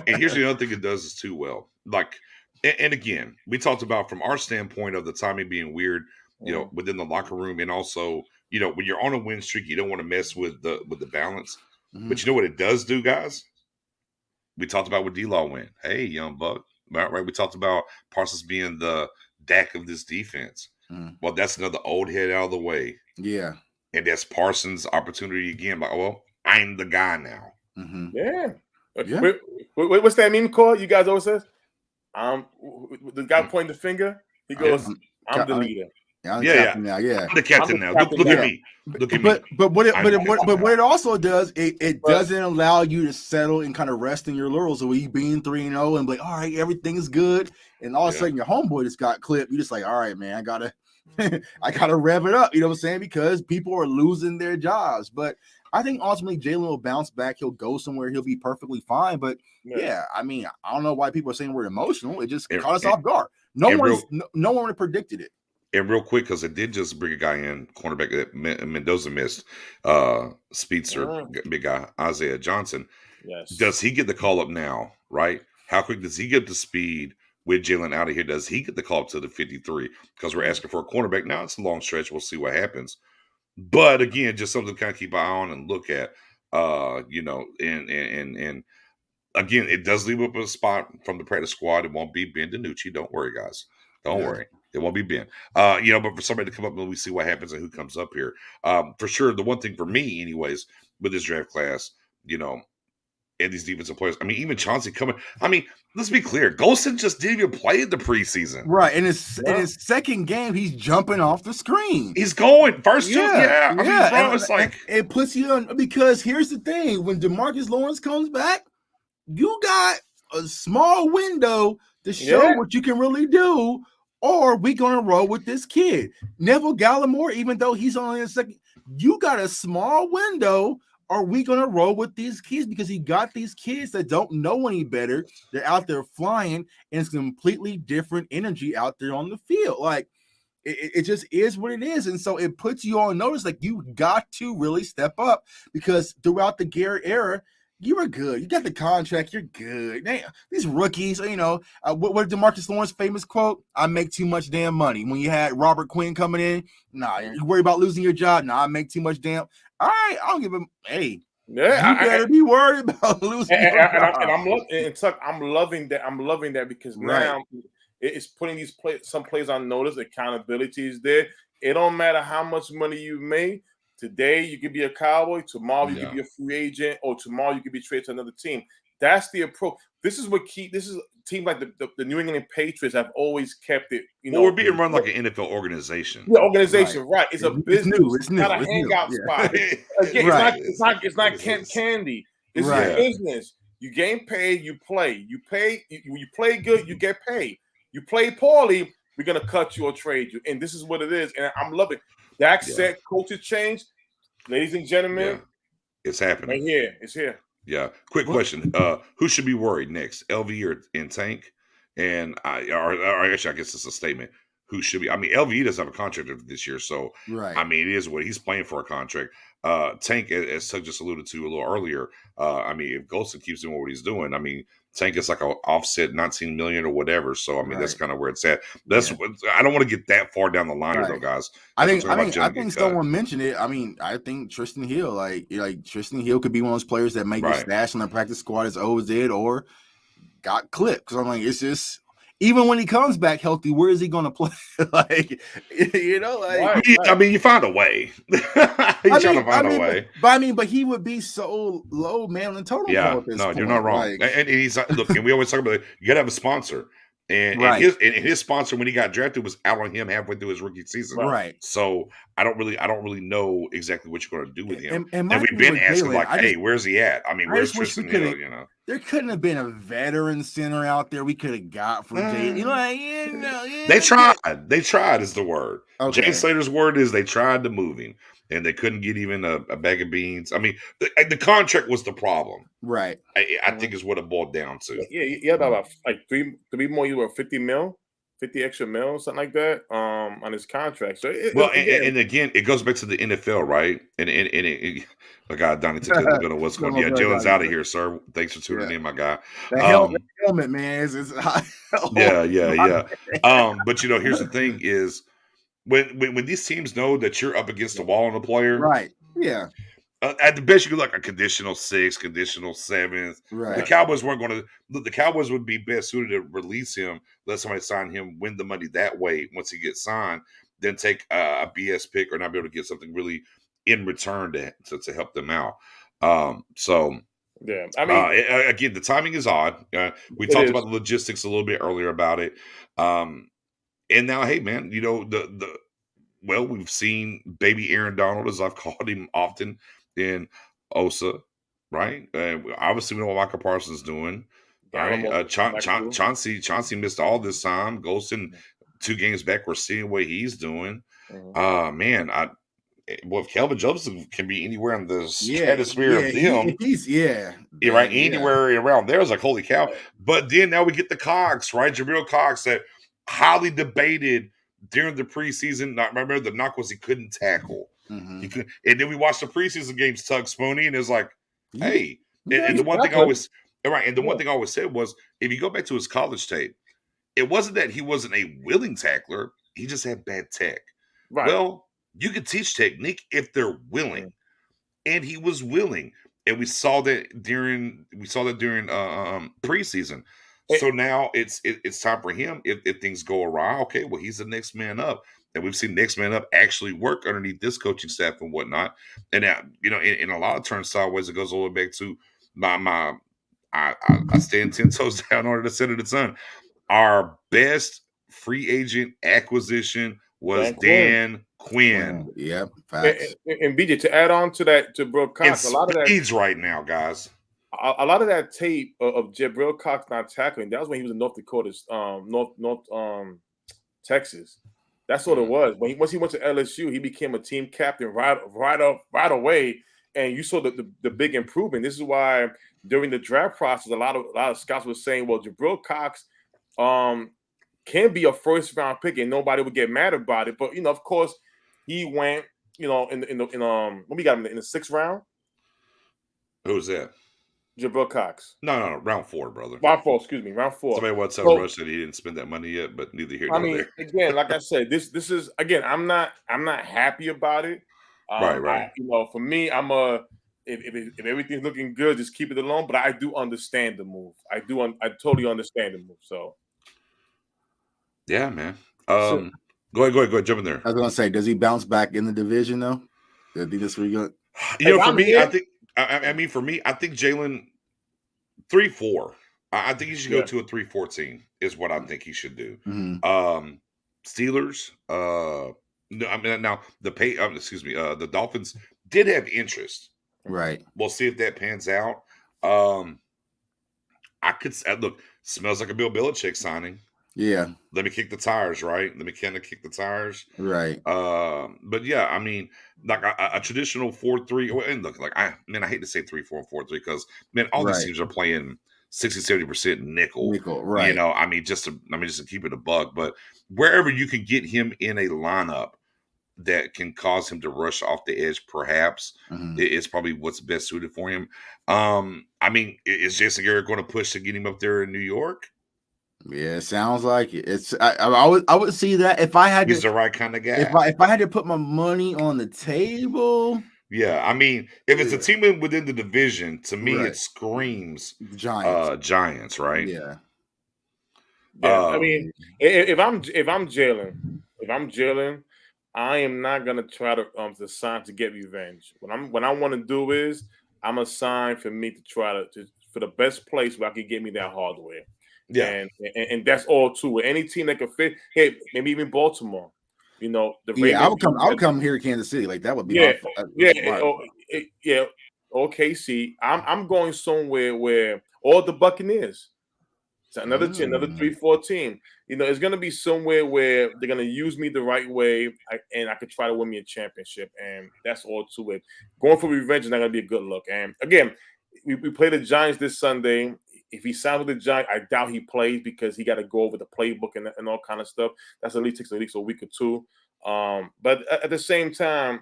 And here's the other thing it does is too well. Like, and again, we talked about from our standpoint of the timing being weird, within the locker room, and also, when you're on a win streak, you don't want to mess with the balance. But you know what it does do, guys? We talked about what D-Law went. Hey, young buck. Right? We talked about Parsons being the Dak of this defense. Well, that's another old head out of the way. Yeah. And that's Parsons' opportunity again. Like, well, I'm the guy now. Yeah. What's that meme called? You guys always says? The guy pointing the finger. He goes, I'm the leader. Yeah, I'm the Yeah, captain now. Yeah. I'm the captain now. Look at me. Look at me. But what I'm the it captain what now. it also does, it doesn't allow you to settle and kind of rest in your laurels. So you being 3-0 and be like, all right, everything's good, and all of a sudden your homeboy just got clipped. You just like, all right, man, I gotta I gotta rev it up. You know what I'm saying? Because people are losing their jobs. But I think ultimately Jaylon will bounce back. He'll go somewhere. He'll be perfectly fine. But yeah, I mean, I don't know why people are saying we're emotional. It just caught us off guard. No one would have predicted it. And real quick, because it did just bring a guy in, cornerback that Mendoza missed, speedster, big guy, Isaiah Johnson. Yes. Does he get the call up now, right? How quick does he get the speed with Jaylon out of here? Does he get the call up to the 53? Because we're asking for a cornerback. Now it's a long stretch. We'll see what happens. But again, just something to kind of keep an eye on and look at, you know, and again, it does leave up a spot from the practice squad. It won't be Ben DiNucci. Don't worry, guys. Don't worry. It won't be Ben. You know, but for somebody to come up and we see what happens and who comes up here. For sure, the one thing for me, anyways, with this draft class, you know, and these defensive players. I mean, even Chauncey coming. I mean, let's be clear. Golston just didn't even play in the preseason. Right. In his second game, he's jumping off the screen. He's going first two. Yeah. I mean, bro, it's like it puts you on, because here's the thing: when DeMarcus Lawrence comes back, you got a small window to show what you can really do, or we gonna roll with this kid. Neville Gallimore, even though he's only in second, you got a small window. Are we going to roll with these kids? Because he got these kids that don't know any better. They're out there flying, and it's completely different energy out there on the field. Like, it just is what it is. And so it puts you on notice, like, you got to really step up, because throughout the Garrett era, you were good. You got the contract. You're good. These rookies, you know, what DeMarcus Lawrence famous quote? I make too much damn money. When you had Robert Quinn coming in, you worry about losing your job. I make too much damn. All right, I don't give him. Hey, you better be worried about losing. I'm loving that. I'm loving that, because now it's putting some players on notice. Accountability is there. It don't matter how much money you made. Today you could be a Cowboy. Tomorrow you could be a free agent, or tomorrow you could be traded to another team. That's the approach. This is a team like the New England Patriots have always kept it. You know, we're being run like an NFL organization. Yeah, organization, right? It's a business. It's not a hangout spot. Again, it's not candy. It's a business. You game paid. You play. You play good. You get paid. You play poorly, we're gonna cut you or trade you. And this is what it is. And I'm loving. Dak said coaches change. Ladies and gentlemen, it's happening. Right here. It's here. Yeah. Quick question. Who should be worried next? LV or in Tank? And or actually, I guess it's a statement. Who should be? I mean, LV doesn't have a contract this year, so I mean, it is what he's playing for a contract. Tank, as Tug just alluded to a little earlier, I mean, if Golston keeps doing what he's doing, I mean, Tank is like an offset 19 million or whatever. So I mean, that's kind of where it's at. That's I don't want to get that far down the line though, guys. I think someone mentioned it. I mean, I think Tristan Hill, like Tristan Hill could be one of those players that may get stashed on the practice squad as O did, or got clipped. Because I'm like, it's just, even when he comes back healthy, where is he going to play? Like, you know, like I mean, you find a way. He's trying to find a way. But he would be so low, man, in total. Yeah, no, you're not wrong. And he's look, and we always talk about it. You got to have a sponsor. And his sponsor when he got drafted was out on him halfway through his rookie season. Right. So I don't really know exactly what you're going to do with him. And we've been asking hey, where's he at? I mean, where's Tristan Hill? You know, there couldn't have been a veteran center out there we could have got for Jay. You know, they tried. They tried is the word. Okay. Jay Slater's word is they tried to move him, and they couldn't get even a bag of beans. I mean, the contract was the problem. Right. I think is what it boiled down to. Yeah, about like three more. You were 50 extra mil, something like that, on his contract. So and again, it goes back to the NFL, right? And my guy Donnie took the bit of what's going on. Yeah, Jalen's out of here, sir. Thanks for tuning in, my guy. The helmet, man, is yeah. But you know, here's the thing: is when these teams know that you're up against the wall on a player, right? Yeah. At the best, you could like a conditional 6th, conditional 7th. Right. The Cowboys weren't going to. The Cowboys would be best suited to release him, let somebody sign him, win the money that way once he gets signed, then take a BS pick or not be able to get something really in return to help them out. So yeah, I mean, again, the timing is odd. We talked about the logistics a little bit earlier about it, and now, hey, man, you know well, we've seen baby Aaron Donald, as I've called him often, in Osa, right? Obviously, we know what Michael Parsons is doing, right? Chauncey missed all this time. Golston, 2 games back, we're seeing what he's doing. Man, well, if Kelvin Joseph can be anywhere in the stratosphere of them, right? Anywhere around there is like, holy cow. But then now we get the Cox, right? Jabril Cox, that highly debated during the preseason. Not remember the knock was he couldn't tackle. He could, and then we watched the preseason games, Tug Spooney, and it's like, hey, and the one thing I always one thing I always said was, if you go back to his college tape, it wasn't that he wasn't a willing tackler, he just had bad tech. Right. Well, you can teach technique if they're willing, and he was willing, and we saw that during preseason. So now it's time for him. If things go awry, okay, well, he's the next man up, and we've seen next man up actually work underneath this coaching staff and whatnot. And now, in a lot of turns sideways, it goes all the way back to I stand 10 toes down on the set of the sun. Our best free agent acquisition was Dan Quinn. Yep, facts. And BJ, to add on to that, to Jabril Cox, a lot of that right now, guys. A lot of that tape of Jabril Cox not tackling, that was when he was in North Dakota, Texas. That's what it was. Once he went to LSU, he became a team captain right away, and you saw the big improvement. This is why during the draft process, a lot of scouts were saying, well, Jabril Cox can be a first round pick and nobody would get mad about it. But of course, he went, in when we got him in the 6th round. Who's that? Jabril Cox. No, round 4, brother. Round 4, excuse me, round 4. Somebody once told Rush that he didn't spend that money yet, but neither here nor there. Again, like I said, this is again, I'm not happy about it. Right. For me, if everything's looking good, just keep it alone. But I do understand the move. I totally understand the move. So. Yeah, man. Go ahead, jump in there. I was gonna say, does he bounce back in the division though? I think that's where you're going. For me, I think Jaylon 3-4. I think he should go to a 3-14 is what I think he should do. Steelers. No, I mean now the Dolphins did have interest. Right. We'll see if that pans out. I could look. Smells like a Bill Belichick signing. Yeah. Let me kick the tires, right? Let me kind of kick the tires. Right. But yeah, I mean, like a traditional 4-3, and look, I hate to say 3-4 and 4-3 because all these teams are playing 60-70% nickel. Right. Just to keep it a buck. But wherever you can get him in a lineup that can cause him to rush off the edge, perhaps is probably what's best suited for him. Is Jason Garrett going to push to get him up there in New York? Yeah, it sounds like it. It's I would see that if I had. He's the right kind of guy. If I had to put my money on the table. Yeah, if it's a team within the division, to me it screams Giants, right? Yeah. If I'm Jaylon, I am not gonna try to sign to get revenge. What I want to do is I'm gonna sign for me to try for the best place where I can get me that hardware. Yeah, and that's all too. Any team that can fit, hey, maybe even Baltimore. The Ravens. I would come here to Kansas City. Like that would be OKC. I'm going somewhere where all the Buccaneers. So another 3-4 team. It's gonna be somewhere where they're gonna use me the right way, and I could try to win me a championship, and that's all to it. Going for revenge is not gonna be a good look. And again, we play the Giants this Sunday. If he signs with the Giants, I doubt he plays because he got to go over the playbook and all kind of stuff. That's takes at least a week or two. But at the same time,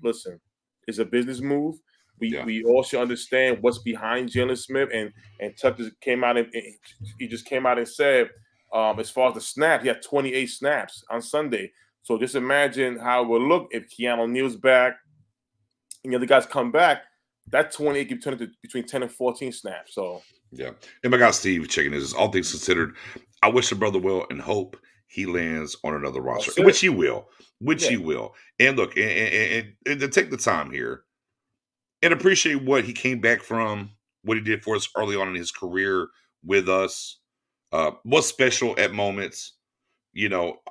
listen, it's a business move. We all should understand what's behind Jaylon Smith, and Tuck just came out and he just came out and said, as far as the snaps, he had 28 snaps on Sunday. So just imagine how it would look if Keanu Neal's back and the other guys come back. That 28 can turn into between 10 and 14 snaps. So. Yeah. And my guy Steve checking this. All things considered, I wish the brother well and hope he lands on another roster, which he will. He will. And look, and to take the time here and appreciate what he came back from, what he did for us early on in his career with us, was special at moments.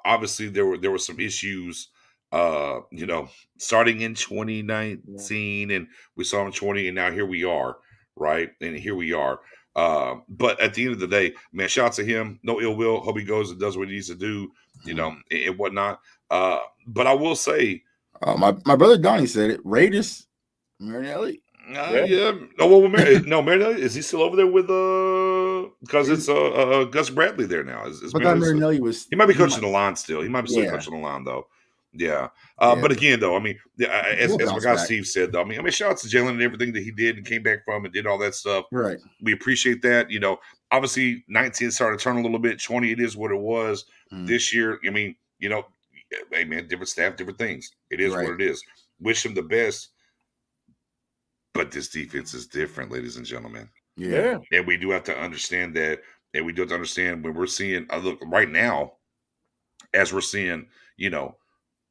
Obviously there were some issues Starting in 2019, and we saw him 20, and now here we are, right? And here we are. But at the end of the day, man, shout out to him. No ill will. Hope he goes and does what he needs to do, and whatnot. But I will say, my brother Donnie said it. Raiders, Marinelli. Yeah. No, Marinelli, is he still over there with because it's Gus Bradley there now? But Marinelli was. He might be coaching the line still. He might be still coaching the line though. Yeah. But again, though, I mean, as my guy Steve said, though, I mean, shout out to Jaylon and everything that he did and came back from and did all that stuff. Right. We appreciate that. Obviously, 19 started to turn a little bit. 20, it is what it was. This year, I mean, hey man, different staff, different things. It is what it is. Wish him the best. But this defense is different, ladies and gentlemen. Yeah. And we do have to understand that. And we do have to understand when we're seeing, look, right now, as we're seeing,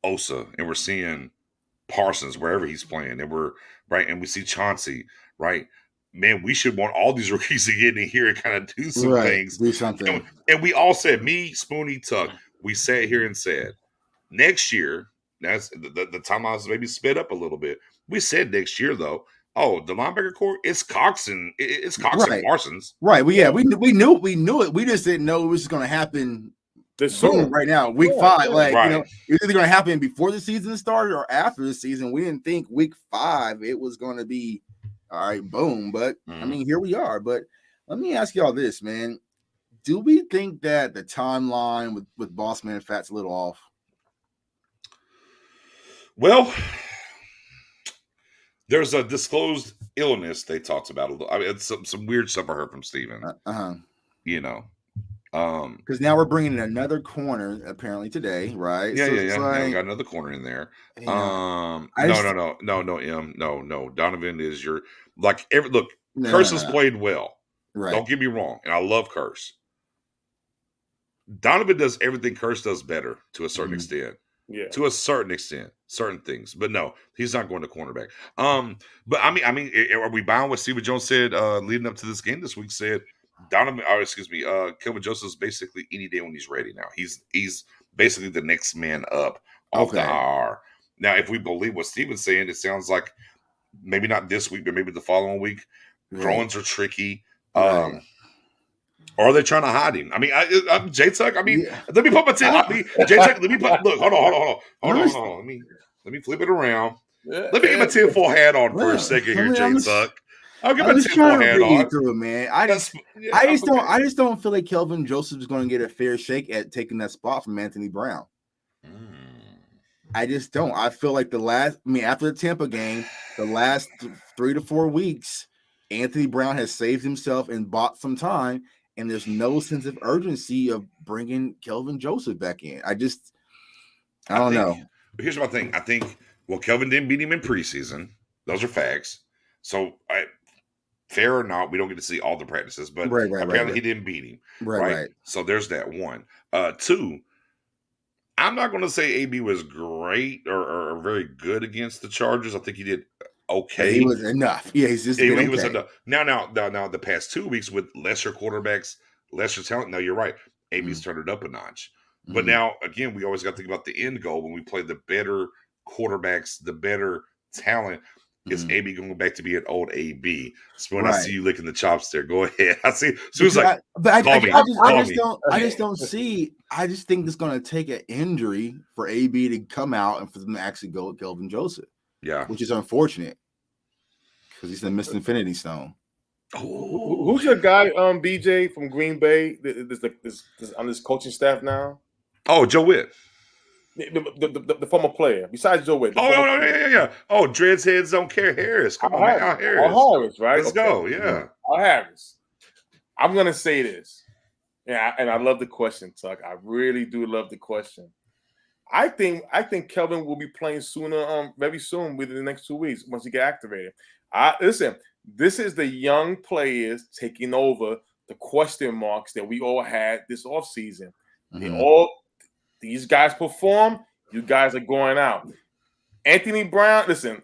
Osa, and we're seeing Parsons wherever he's playing, and and we see Chauncey, right? Man, we should want all these rookies to get in here and kind of do some things. Do something. And we all said, me, Spoonie, Tuck, we sat here and said, next year, that's the timelines maybe sped up a little bit. We said next year, though, the linebacker core, it's Cox and Parsons. Right. Well, yeah, we knew it. We just didn't know it was going to happen soon. Right now, week 5. It's either going to happen before the season started or after the season. We didn't think week 5 it was going to be all right, boom. But I mean, here we are. But let me ask y'all this, man. Do we think that the timeline with Boss Man Fat's a little off? Well, there's a disclosed illness they talked about a little. I mean, it's some weird stuff I heard from Steven. Because now we're bringing in another corner apparently today, right? Yeah. We got another corner in there. No. Donovan is your Curse has played well. Right. Don't get me wrong, and I love Curse. Donovan does everything Curse does better to a certain extent. Yeah. To a certain extent, certain things. But no, he's not going to cornerback. But I mean, are we buying what Stephen Jones said leading up to this game this week? Said Kelvin Joseph's basically any day when he's ready now. He's basically the next man up off the IR. Now, if we believe what Steven's saying, it sounds like maybe not this week, but maybe the following week. Right. Groins are tricky. Or are they trying to hide him? I mean, I'm J-Tuck. I mean, let me put my J-Tuck. Hold on. Let me flip it around. Let me get my tinfoil hat on for a second here, J-Tuck. I'll get my tinfoil hat on. Through it, man. I just don't feel like Kelvin Joseph is going to get a fair shake at taking that spot from Anthony Brown. I just don't. I feel like after the Tampa game, the last 3 to 4 weeks, Anthony Brown has saved himself and bought some time. And there's no sense of urgency of bringing Kelvin Joseph back in. I don't know. But here's my thing. I think, Kelvin didn't beat him in preseason. Those are facts. So, fair or not, we don't get to see all the practices. But apparently he didn't beat him. Right. So there's that one. 2, I'm not going to say AB was great or very good against the Chargers. I think he did okay. He was enough. Yeah, he was enough. Now, the past 2 weeks with lesser quarterbacks, lesser talent. Now you're right. AB's turned it up a notch. But now again, we always got to think about the end goal when we play the better quarterbacks, the better talent. Is AB going back to be an old AB? So when I see you licking the chops there, go ahead. I see. So it's like, I just don't see. I just think it's going to take an injury for AB to come out and for them to actually go with Kelvin Joseph. Yeah, which is unfortunate because he's the missed Infinity Stone. Who's your guy, BJ from Green Bay? This on this coaching staff now. Oh, Joe Witt, the former player. Besides Joe Witt. Yeah. Oh, Dreads Heads Don't Care Harris. Come on, man. Al Harris, right? Let's go. Yeah, Al Harris. I'm gonna say this, and I love the question, Tuck. I really do love the question. I think Kelvin will be playing sooner, very soon, within the next 2 weeks once he get activated. Listen, this is the young players taking over the question marks that we all had this offseason. These guys perform, you guys are going out. Anthony Brown, listen,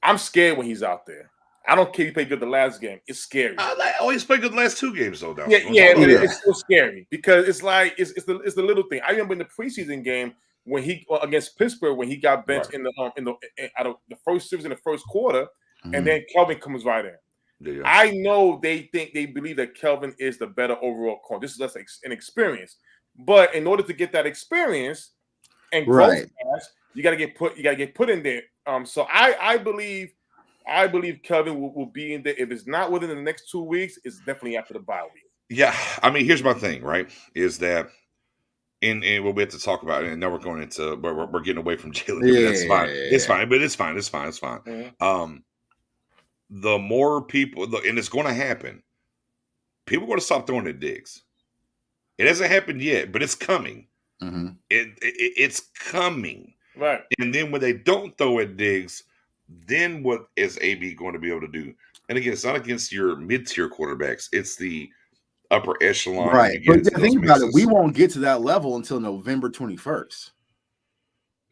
I'm scared when he's out there. I don't care if he played good the last game. It's scary. He's played good the last 2 games though. It's still scary because it's the little thing. I remember in the preseason game, when he against Pittsburgh when he got benched Right. in the out of the first series in the first quarter, Mhm. and then Kelvin comes right in. Yeah. I know they believe that Kelvin is the better overall corner. This is just an experience, but in order to get that experience and grow Right. fast, you got to get put in there. So I believe Kelvin will be in there. If it's not within the next 2 weeks, it's definitely after the bye week. Yeah, I mean, here's my thing, right? Is that and what we have to talk about, and now we're going into we're getting away from Jaylon here, but that's fine. It's fine, but it's fine. It's fine. It's fine. Mhm. The more people, and it's going to happen. People are going to stop throwing at Diggs. It hasn't happened yet, but it's coming. Mhm. It's coming. Right. And then when they don't throw at Diggs, then what is AB going to be able to do? And again, it's not against your mid-tier quarterbacks. It's the upper echelon when Right. you get But into the those thing about it, we mixes. won't get to that level until November 21st,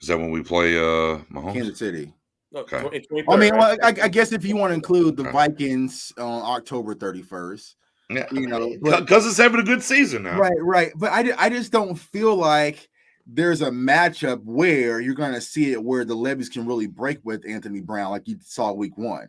Is that when we play Mahomes? Kansas City. No, Okay. 23rd, I mean, right? well, I guess if you want to include the Okay. Vikings on October 31st, Yeah, you know, but because it's having a good season now. right. But I just don't feel like there's a matchup where you're going to see it where the levees can really break with Anthony Brown like you saw week 1.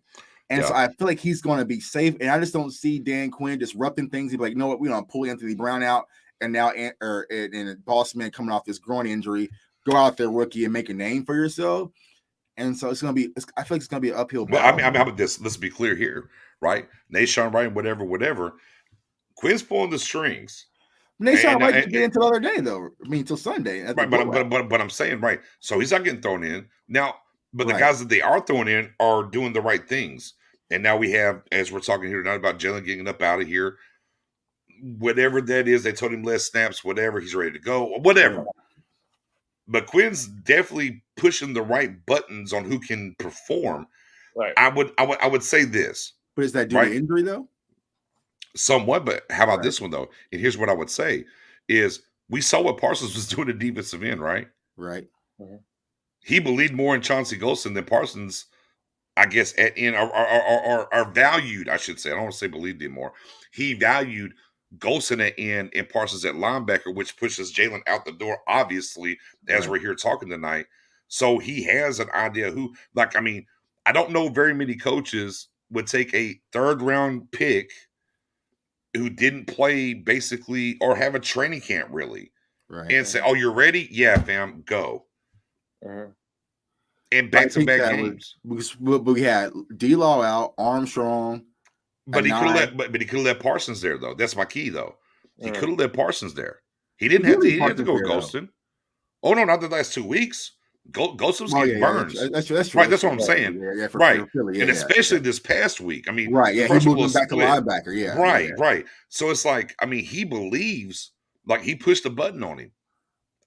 And so Yeah. I feel like he's going to be safe. And I just don't see Dan Quinn disrupting things. He'd be like, you know what, we're going to pull Anthony Brown out. And now, and Boss Man coming off this groin injury, go out there, rookie, and make a name for yourself. And so it's going to be, I feel like it's going to be an uphill But battle. I mean, how about this? Let's be clear here, right? Nashawn Wright, whatever. Quinn's pulling the strings. Nashawn Wright and- didn't get until the other day, though. I mean, until Sunday. At the Right, blowout. but I'm saying, right. So he's not getting thrown in. Now, but the Right. guys that they are throwing in are doing the right things. And now we have, as we're talking here tonight about Jaylon getting up out of here, whatever that is, they told him less snaps, whatever, he's ready to go, whatever. Right. But Quinn's definitely pushing the right buttons on who can perform. Right. I would say this. But is that due Right. to injury, though? Somewhat, but how about Right. this one though? And here's what I would say is we saw what Parsons was doing at defensive end, right? Right. He believed more in Chauncey Golston than Parsons, I guess, at end are valued, I should say. I don't want to say believed him more. He valued Golston at end and Parsons at linebacker, which pushes Jaylon out the door, obviously, as Right. we're here talking tonight. So he has an idea who, like, I mean, I don't know very many coaches would take a 3rd round pick who didn't play basically or have a training camp really Right. and say, "Oh, you're ready? Yeah, fam, go." And I back-to-back think that games. we had D-Law out, Armstrong. But he could have Anai. but he could have let Parsons there though. That's my key though. He Mhm. could have let Parsons there. He didn't He have to. did He leave didn't have to go with Parsons there, Golston. Oh no, not the last 2 weeks. Golston was Oh, getting yeah, burns. that's Right, that's what I'm saying. Yeah, for Right. Philly, And especially this past week. I mean, right. the Yeah, he first one moved him was back to split. linebacker. Yeah, Right, yeah. right. So it's like, I mean, he believes, like he pushed the button on him.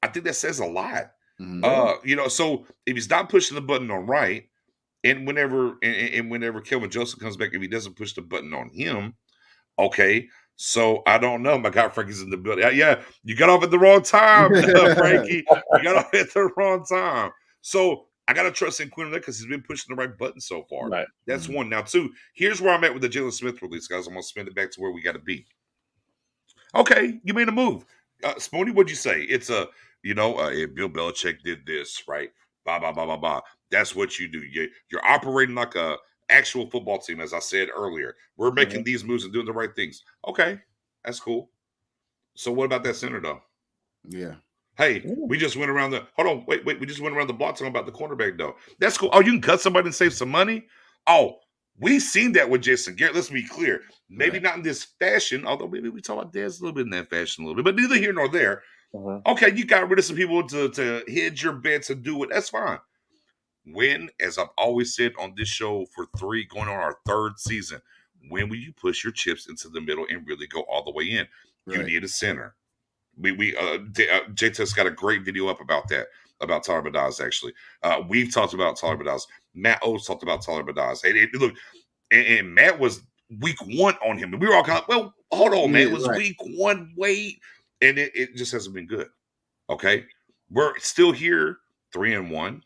I think that says a lot. Mhm. So if he's not pushing the button on Wright, and whenever Kelvin Joseph comes back, if he doesn't push the button on him, okay. So I don't know. My God, Frankie's in the building. Yeah, you got off at the wrong time, Frankie. You got off at the wrong time. So I gotta trust in Quinn because he's been pushing the right button so far. Right. That's one. Now, 2, here's where I'm at with the Jaylon Smith release, guys. I'm gonna spin it back to where we gotta be. Okay, you made a move. Spoony, what'd you say? It's if Bill Belichick did this, right? Blah, blah, blah, blah, blah. That's what you do. You're operating like a actual football team, as I said earlier. We're making these moves and doing the right things. Okay, that's cool. So what about that center, though? Yeah. Hey, we just went around wait. We just went around the block talking about the cornerback, though. That's cool. Oh, you can cut somebody and save some money? Oh, we've seen that with Jason Garrett. Let's be clear. Maybe Right. not in this fashion, although maybe we talk about Dez a little bit in that fashion a little bit, but neither here nor there. Okay, you got rid of some people to hedge your bets and do it. That's fine. When, as I've always said on this show for going on our 3rd season, when will you push your chips into the middle and really go all the way in? You Right. need a center. J-Test got a great video up about that, about Tyler Badaz, actually. We've talked about Tyler Badaz. Matt Oates talked about Tyler Badaz. Look, and Matt was week 1 on him. And we were all kind of, well, hold on, man. It was right. week 1, wait. And it just hasn't been good. Okay? We're still here, 3-1,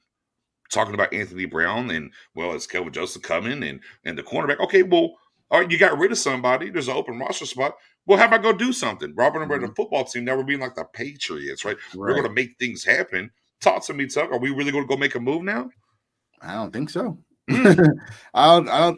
talking about Anthony Brown and, well, is Kelvin Joseph coming and the cornerback? Okay, well, all right, you got rid of somebody. There's an open roster spot. Well, how about go do something? Robert and we're the football team. Now we're being like the Patriots, right? We're going to make things happen. Talk to me, Tuck. Are we really going to go make a move now? I don't think so. Mm.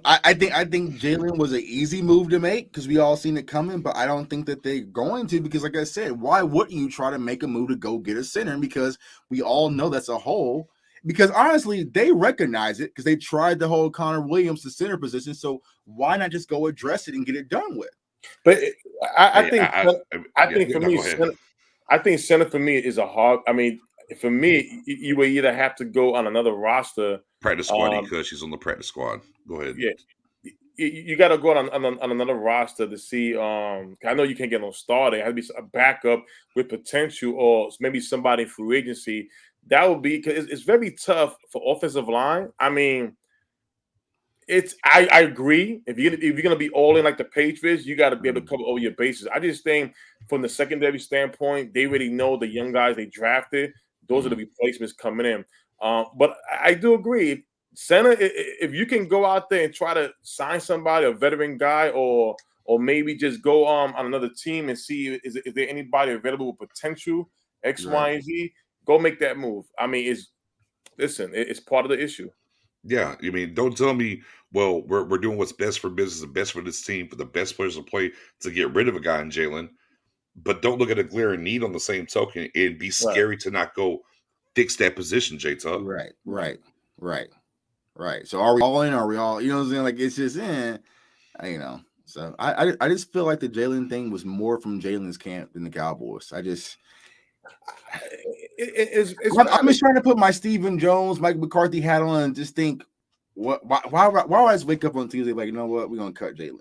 I think Jaylon was an easy move to make because we all seen it coming, but I don't think that they're going to because, like I said, why wouldn't you try to make a move to go get a center? Because we all know that's a hole. Because honestly, they recognize it because they tried the whole Connor Williams to center position. So why not just go address it and get it done with? But I Hey, think for no, me, go ahead. center for me is a hard. I mean, for me, you would either have to go on another roster. Practice squad because she's on the practice squad. Go ahead. Yeah, you got to go on another roster to see. I know you can't get no starter. It has to be a backup with potential, or maybe somebody in free agency. That would be because it's very tough for offensive line. I mean, I agree. If you're gonna be all in like the Patriots, you got to be able to cover all your bases. I just think from the secondary standpoint, they already know the young guys they drafted. Those are the replacements coming in. But I do agree. Center, if you can go out there and try to sign somebody, a veteran guy, or maybe just go on another team and see is there anybody available with potential X, Y, and Z, go make that move. I mean, it's part of the issue. Yeah, I mean, don't tell me, well, we're doing what's best for business and best for this team, for the best players to play to get rid of a guy in Jaylon, but don't look at a glaring need on the same token and be scary to not go fix that position, J-Tuck. Right. So are we all in? Are we all, you know what I'm saying? Like, it's just, you know. So I just feel like the Jaylon thing was more from Jalen's camp than the Cowboys. I'm just trying to put my Stephen Jones, Mike McCarthy hat on and just think, why would I just wake up on Tuesday like, you know what, we're gonna cut Jaylon?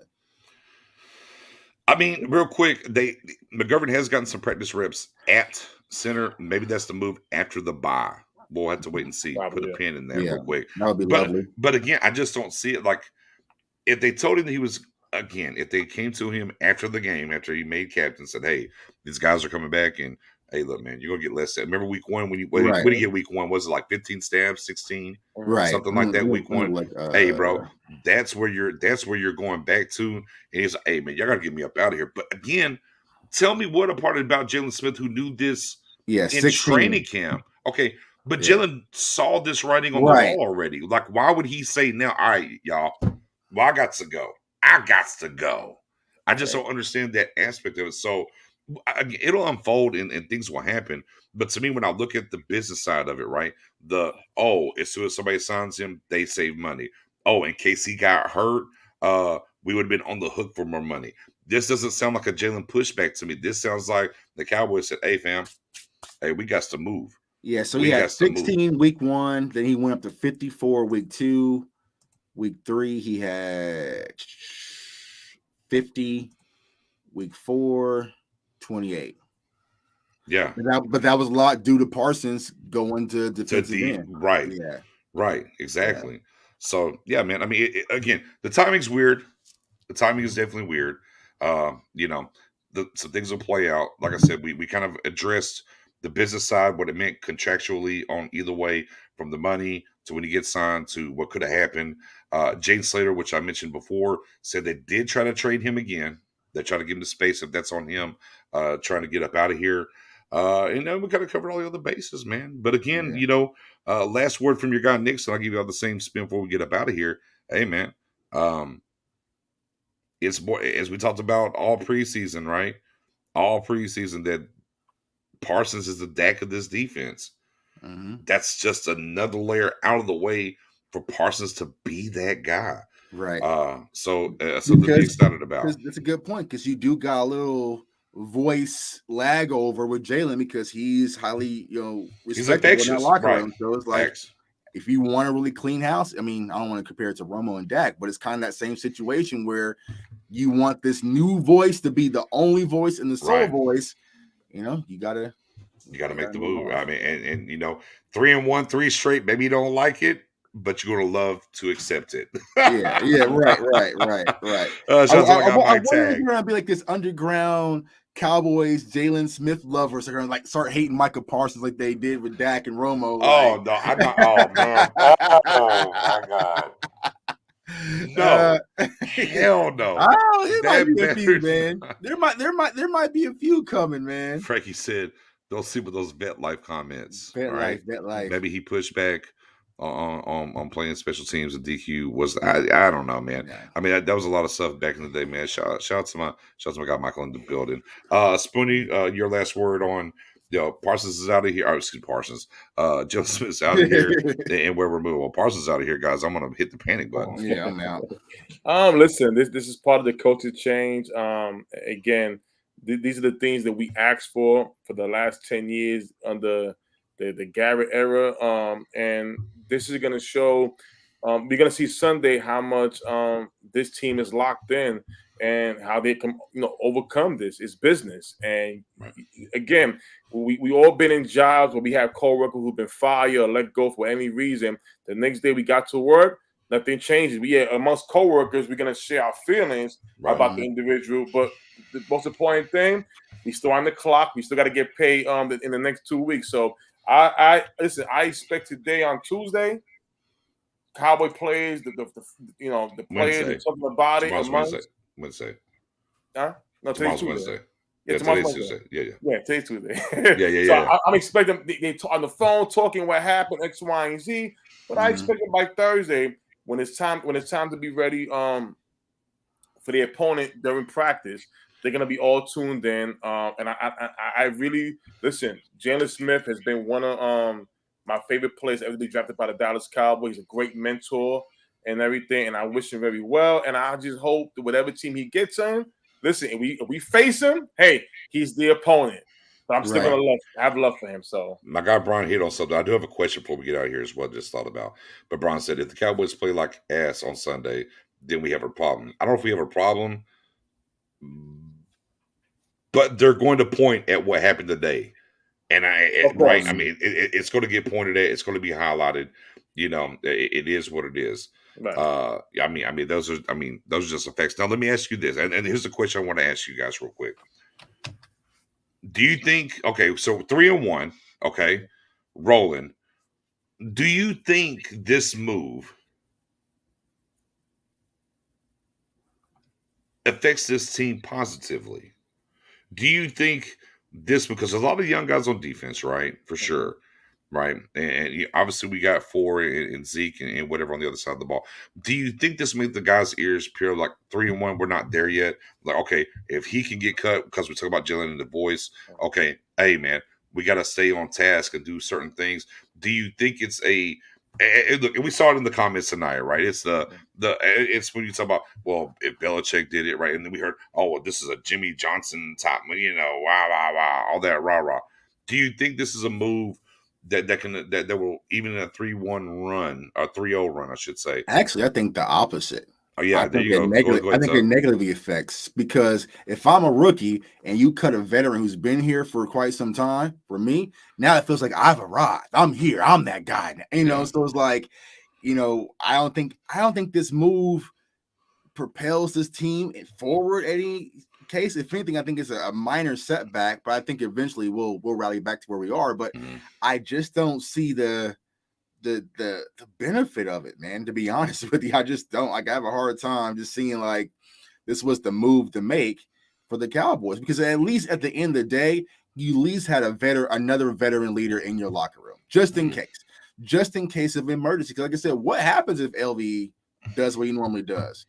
I mean, real quick, McGovern has gotten some practice reps at center. Maybe that's the move after the bye. We'll have to wait and see. Put a pin in that real quick. That would be lovely. But again, I just don't see it. Like, if they told him that he was, again, if they came to him after the game, after he made captain, said, hey, these guys are coming back, and hey, look, man, you're going to get less. Remember week one when you get week one? Was it like 15 stabs, 16? Right. Something like that week one. Like, hey, bro, that's where you're going back to. And he's like, hey, man, y'all got to get me up out of here. But again, tell me what a part about Jaylon Smith who knew this in 16. Training camp. Okay, but Jaylon saw this writing on the wall already. Like, why would he say now, all right, y'all, well, I got to go. I just don't understand that aspect of it. So it'll unfold and things will happen. But to me, when I look at the business side of it, right, as soon as somebody signs him, they save money. Oh, in case he got hurt, we would have been on the hook for more money. This doesn't sound like a Jaylon pushback to me. This sounds like the Cowboys said, hey, fam, hey, we got to move. Yeah, so he had 16 week one, then he went up to 54 week 2. Week 3, he had 50. Week 4, 28. Yeah. But that was a lot due to Parsons going to defensive end. Right. Yeah. Right. Exactly. Yeah. So, yeah, man. I mean, again, the timing's weird. The timing is definitely weird. Some things will play out. Like I said, we kind of addressed the business side, what it meant contractually on either way, from the money to when he gets signed to what could have happened. Jane Slater, which I mentioned before, said they did try to trade him again. They try to give him the space if that's on him, trying to get up out of here. And then we kind of covered all the other bases, man. But again, last word from your guy Nixon. I'll give you all the same spin before we get up out of here. Hey, man, it's more, as we talked about all preseason, right? All preseason that Parsons is the Dak of this defense. Mm-hmm. That's just another layer out of the way for Parsons to be that guy. Right. So something to be excited about. That's a good point because you do got a little voice lag over with Jaylon because he's highly, respected in that locker room. So it's like, if you want a really clean house, I mean, I don't want to compare it to Romo and Dak, but it's kind of that same situation where you want this new voice to be the only voice and the sole voice. You gotta make the move. I mean, and 3-1, 3 straight. Maybe you don't like it, but you're gonna love to accept it. Right. I wonder if you're gonna be like this underground Cowboys Jaylon Smith lovers are gonna like start hating Micah Parsons like they did with Dak and Romo. Oh no, I'm not. Oh man. Oh my God. No, hell no. Oh, there might be a few, man. There might be a few coming, man. Frankie said They'll see what those vet life comments. Bet All right, life, bet life. maybe he pushed back on playing special teams. And DQ was I don't know, man. Yeah. I mean that was a lot of stuff back in the day, man. Shout out to my guy Michael in the building. Spoonie, your last word on. Parsons is out of here. Excuse me, Parsons. Jaylon Smith's out of here, and where we're moving. Well, Parsons out of here, guys. I'm gonna hit the panic button. Yeah, I'm out. Listen, this is part of the culture change. Again, these are the things that we asked for the last 10 years under the Garrett era. And this is going to show. We're going to see Sunday how much this team is locked in and how they can overcome this. It's business. And again, we all been in jobs where we have coworkers who've been fired or let go for any reason. The next day we got to work, nothing changes. Amongst coworkers, we're gonna share our feelings about the individual, but the most important thing, we still on the clock. We still got to get paid in the next 2 weeks. So I listen. I expect today on Tuesday, Cowboy plays the players and talking about it. Wednesday. Huh? No, today's Tuesday. Wednesday. Yeah, today's Tuesday. Yeah, today's Tuesday. So I'm expecting they on the phone talking what happened X, Y, and Z. But I expect it by Thursday when it's time to be ready for the opponent during practice. They're gonna be all tuned in. And I really listen. Jaylon Smith has been one of my favorite players ever be drafted by the Dallas Cowboys. He's a great mentor and everything, and I wish him very well. And I just hope that whatever team he gets in, listen, if we face him, hey, he's the opponent. But I'm still gonna have love for him. So my guy Brian hit on something. I do have a question before we get out of here as well. Just thought about, but Brian said if the Cowboys play like ass on Sunday, then we have a problem. I don't know if we have a problem, but they're going to point at what happened today, and I mean, it's going to get pointed at. It's going to be highlighted. It is what it is. Right. I mean, those are just effects. Now, let me ask you this, and here's the question I want to ask you guys real quick. Do you think? Okay, so 3-1. Okay, rolling. Do you think this move affects this team positively? Do you think this, because a lot of young guys on defense, right? For sure, right? And obviously we got 4 in Zeke and whatever on the other side of the ball. Do you think this made the guys' ears pure like 3-1? We're not there yet. Like, okay, if he can get cut because we talk about Jaylon and the voice, okay, hey man, we got to stay on task and do certain things. Do you think it's a look, and we saw it in the comments tonight, right? It's it's when you talk about, well, if Belichick did it, right? And then we heard, oh, well, this is a Jimmy Johnson top, wow, all that rah. Do you think this is a move that will, even in a 3-1 run, or 3-0 run, I should say? Actually, I think the opposite. Oh yeah, there you go. I think it negatively affects, because if I'm a rookie and you cut a veteran who's been here for quite some time, for me, now it feels like I've arrived. I'm here. I'm that guy. So it's like, I don't think this move propels this team forward any case. If anything, I think it's a minor setback, but I think eventually we'll rally back to where we are. But I just don't see the benefit of it, man. To be honest with you, I just don't. Like, I have a hard time just seeing like this was the move to make for the Cowboys, because at least at the end of the day, you at least had another veteran leader in your locker room, just in case of emergency. Because like I said, what happens if LV does what he normally does?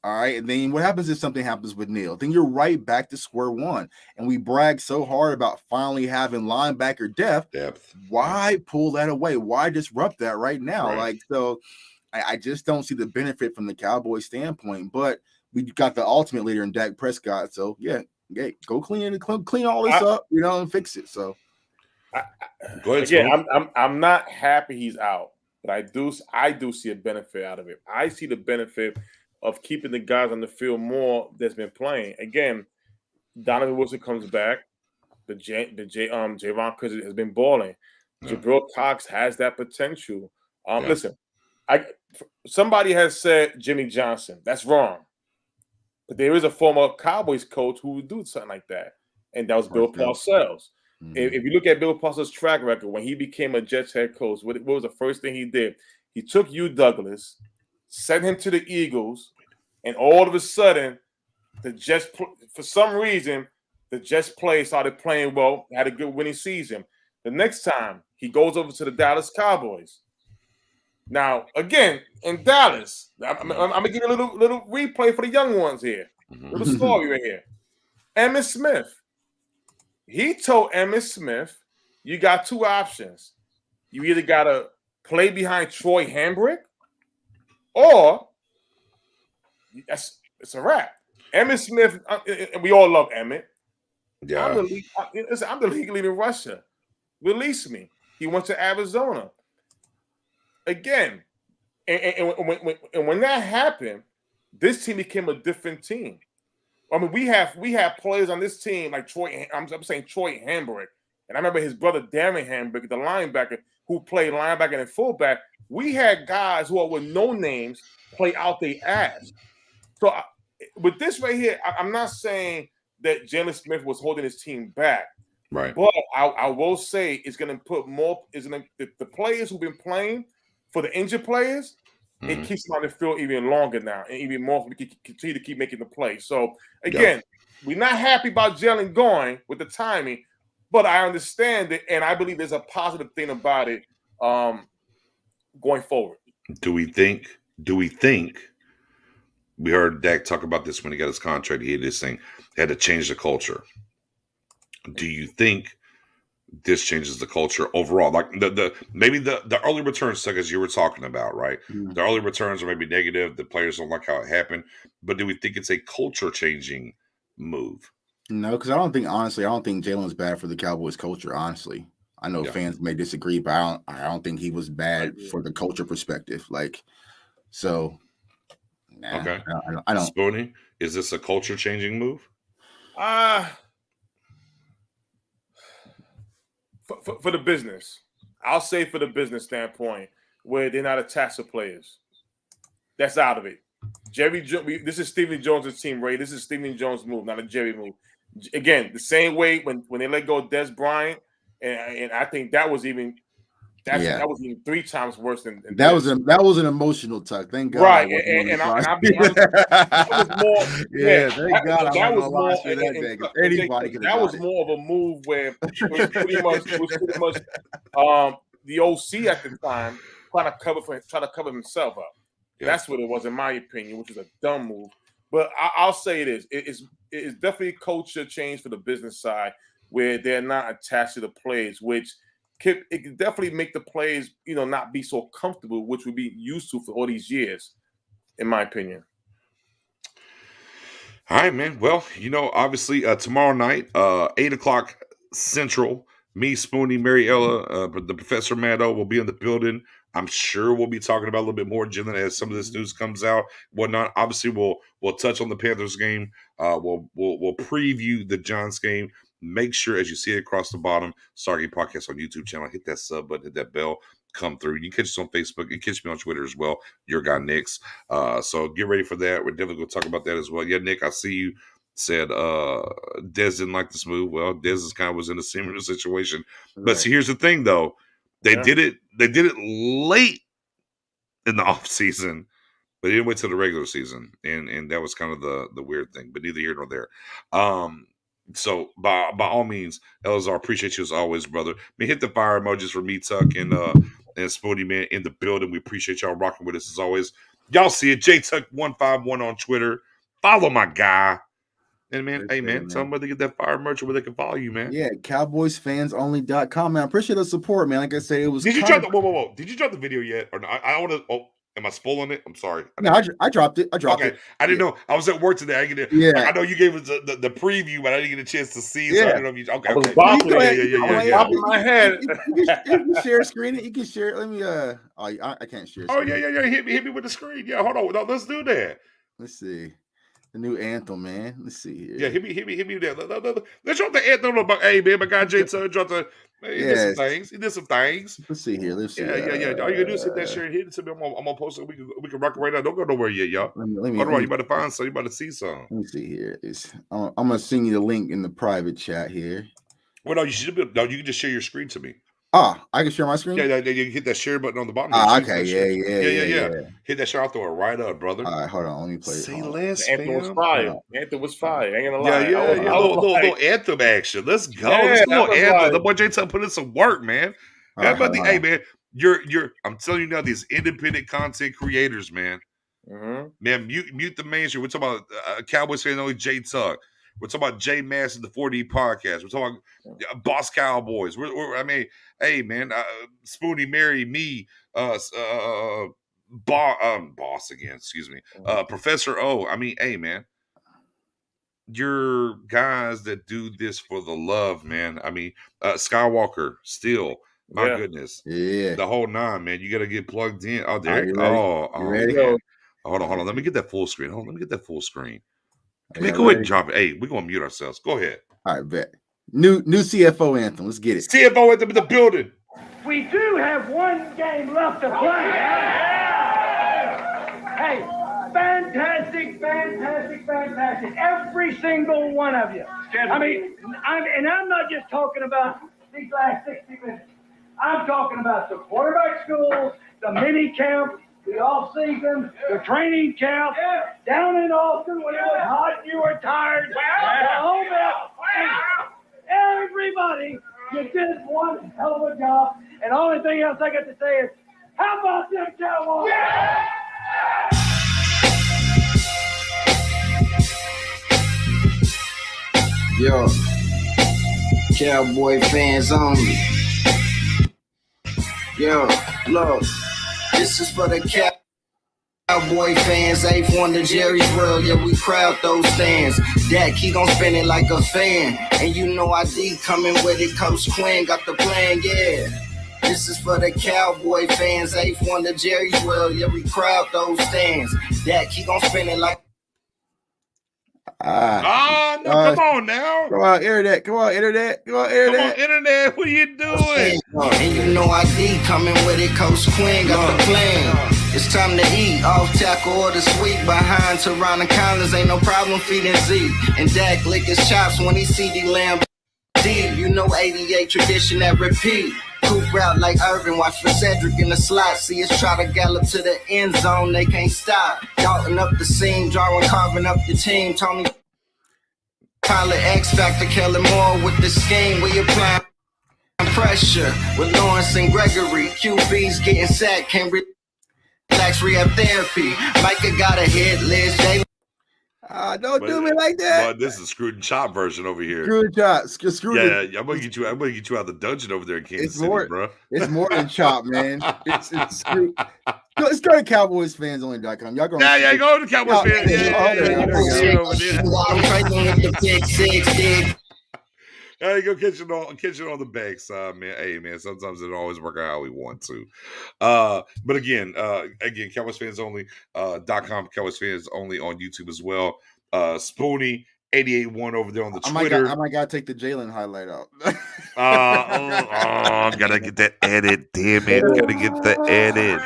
All right, and then what happens if something happens with Neil? Then you're right back to square one. And we brag so hard about finally having linebacker depth. Why pull that away? Why disrupt that right now? Right. Like, so I just don't see the benefit from the Cowboys standpoint. But we got the ultimate leader in Dak Prescott. So yeah, go clean all this up, and fix it. So go ahead. Again, I'm not happy he's out, but I do see a benefit out of it. I see the benefit of keeping the guys on the field more that's been playing. Again, Donovan Wilson comes back. Javon Curtis has been balling. Jabril Cox has that potential. Listen, somebody has said Jimmy Johnson. That's wrong. But there is a former Cowboys coach who would do something like that, and that was Bill Parcells. If you look at Bill Parcells' track record, when he became a Jets head coach, what was the first thing he did? He took Hugh Douglas, sent him to the Eagles, and all of a sudden, the Jets, for some reason, The Jets started playing well, had a good winning season. The next time he goes over to the Dallas Cowboys. Now, again, in Dallas, I'm gonna give you a little replay for the young ones here. Little story right here. Emmitt Smith. He told Emmitt Smith, you got two options. You either gotta play behind Troy Hambrick, or it's a wrap. Emmitt Smith, and we all love Emmitt. Yeah. I'm the league leader in Russia. Release me. He went to Arizona. Again, and when that happened, this team became a different team. I mean, we have players on this team like Troy. I'm saying Troy Hambrick, and I remember his brother Darren Hambrick, the linebacker who played linebacker and fullback. We had guys who are with no names play out their ass. So with this right here, I'm not saying that Jaylon Smith was holding his team back, Right. but I will say it's going to put more. The players who've been playing for the injured players. It keeps them on the field even longer now, and even more. We can continue to keep making the play. So again, we're not happy about Jaylon going with the timing, but I understand it, and I believe there's a positive thing about it going forward. Do we think? We heard Dak talk about this when he got his contract. He had this thing, had to change the culture. Do you think this changes the culture overall? Like maybe the early returns suck, as you were talking about, right? The early returns are maybe negative. The players don't like how it happened. But do we think it's a culture changing move? No, because I don't think Jaylon's bad for the Cowboys culture. Honestly, I know fans may disagree, but I don't think he was bad for the culture perspective. Like, so. Nah, Okay. I don't. Spoony, is this a culture changing move? For the business, I'll say for the business standpoint, where they're not attached to players, that's out of it. This is Stephen Jones' team, Ray. This is Stephen Jones' move, not a Jerry move. Again, the same way when they let go of Des Bryant, and I think that was even that was even 3 times worse than that was an emotional tuck. Thank God, right? And I'll be honest, that was more. Thank God, that was more. Anybody could. That was more of a move where it was pretty much the OC at the time trying to cover himself up. Yeah. That's what it was, in my opinion, which is a dumb move. But I'll say it is definitely a culture change for the business side where they're not attached to the plays, which it can definitely make the players, not be so comfortable, which we've been used to for all these years, in my opinion. All right, man. Well, obviously tomorrow night, 8:00 Central, me, Spoonie, Mariella, the Professor Maddo will be in the building. I'm sure we'll be talking about a little bit more, Jalen, as some of this news comes out, whatnot. Obviously, we'll touch on the Panthers game. We'll preview the Giants game. Make sure, as you see it across the bottom, Stargate Podcast on YouTube channel, hit that sub button, hit that bell, come through. You can catch us on Facebook. You can catch me on Twitter as well. Your guy, Nick's. So get ready for that. We're definitely going to talk about that as well. Yeah, Nick, I see you said Dez didn't like this move. Well, Dez was in a similar situation. Right. But see, here's the thing, though. They did it late in the offseason, but they didn't wait till the regular season. And that was kind of the weird thing, but neither here nor there. So by all means, Elazar, appreciate you as always, brother. Hit the fire emojis for me, Tuck, and Spoonie, man, in the building. We appreciate y'all rocking with us as always. Y'all see it, JTuck151 on Twitter. Follow my guy. And man, hey man, tell them where they get that fire merch or where they can follow you, man. Yeah, CowboysFansOnly.com, man. I appreciate the support, man. Like I said, it was. Did you drop whoa? Did you drop the video yet? Or not? I want to. Oh, am I spoiling it? I'm sorry. No, I dropped it. Okay, I didn't know. I was at work today. I know you gave us the preview, but I didn't get a chance to see. So I didn't know if you. Okay. I was bopping my head. You can share screen it. You can share it. Let me. I can't share. Oh yeah. Hit me with the screen. Yeah, hold on. No, let's do that. Let's see. The new anthem, man. Let's see here. Yeah, hit me there. Let's drop the anthem about. Hey, man, my guy Jay Tuck dropped the. He did some things. Let's see here. Let's see. Yeah. All you gotta do is hit that share and hit it to me. I'm gonna post it. We can rock it right now. Don't go nowhere yet, y'all. Let me. You about to find some. You about to see some. Let me see here. I'm gonna send you the link in the private chat here. Well, no, you should be. No, you can just share your screen to me. I can share my screen. Yeah, you hit that share button on the bottom. Okay, yeah. Hit that share. I'll throw it right up, brother. All right, hold on. Let me play. Say less, Anthem was fam. fire. Anthem was fire. I ain't gonna Yeah, lie. yeah. I was Little anthem action. Let's go. Yeah, Let's go. I was Anthem. like- The boy J-Tuck put in some work, man. All right, hold on. Hey, man, you're. I'm telling you now, these independent content creators, man. Mhm. Man, mute the mainstream. We're talking about Cowboys fan only J-Tuck. We're talking about J Mass and the 4D podcast. We're talking about Boss Cowboys. I mean, hey, man, Spoonie, Mary, me, Boss again, excuse me. Professor O. I mean, hey, man, you're guys that do this for the love, man. I mean, Skywalker, still, my goodness. Yeah. The whole 9, man. You got to get plugged in. Oh, there. You ready? Man. Hold on. Let me get that full screen. Let me get that full screen. Go ahead and drop it. Hey, we're going to mute ourselves. Go ahead. All right, bet. New CFO anthem. Let's get it. CFO anthem in the building. We do have one game left to play. Hey, fantastic. Every single one of you. I mean, I'm not just talking about these last 60 minutes. I'm talking about the quarterback schools, the mini camp, the off-season, the training camp, down in Austin when it was hot and you were tired, the home out. Everybody, you did one hell of a job. And the only thing else I got to say is, how about them Cowboys? Yo, Cowboy fans only. Yo, look, this is for the Cowboy fans. Eighth wonder Jerry's World, yeah, we crowd those stands. Dak, he gon' spin it like a fan. And you know ID coming with it, Coach Quinn got the plan, yeah. This is for the Cowboy fans. Eighth wonder Jerry's World, yeah, we crowd those stands. Dak, he gon' spin it like Come on now. Come on, internet. Come on, internet. What are you doing? And you know ID coming with it, Coach Quinn got the plan. It's time to eat, off tackle or the sweep. Behind Teron Collins, ain't no problem feeding Zeke. And Dak lick his chops when he see the lamb deep. You know 88 tradition that repeat. Coop route like Irvin, watch for Cedric in the slot. See us try to gallop to the end zone, they can't stop. Dalton up the seam, Jarwin carving up the team. Tony Tyler X Factor, Kellen Moore with the scheme. We applying pressure with Lawrence and Gregory. QB's getting sacked, can't relax, rehab therapy. Micah got a hit list. Don't do me like that. But this is Screwed and Chop version over here. Screw it, chop. Screw it. Yeah, I'm gonna get you out of the dungeon over there in Kansas City, bro. It's more than chop, man. It's screw. Let's go to CowboysFansOnly.com. Y'all going? Yeah, go to Cowboys fans. I'm fighting with the big six, dude. Hey, go catch it on the backside, man. Hey, man, sometimes it don't always work out how we want to. But again, CowboysFansOnly.com, Cowboys Fans Only on YouTube as well. Spoonie 88.1 over there on the Twitter. I might gotta take the Jaylon highlight out. Gotta get that edit. Damn it, gotta get the edit.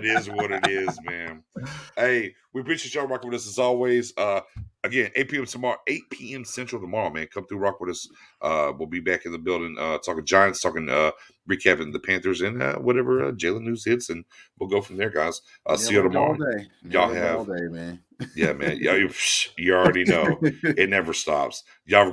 It is what it is, man. Hey, we appreciate y'all rocking with us as always. Again, 8 p.m. tomorrow, 8 p.m. Central tomorrow, man. Come through, rock with us. We'll be back in the building talking Giants, talking recapping the Panthers and whatever Jaylon news hits, and we'll go from there, guys. See you tomorrow. Y'all have all day, man. Yeah, man. You already know it never stops. Y'all have a great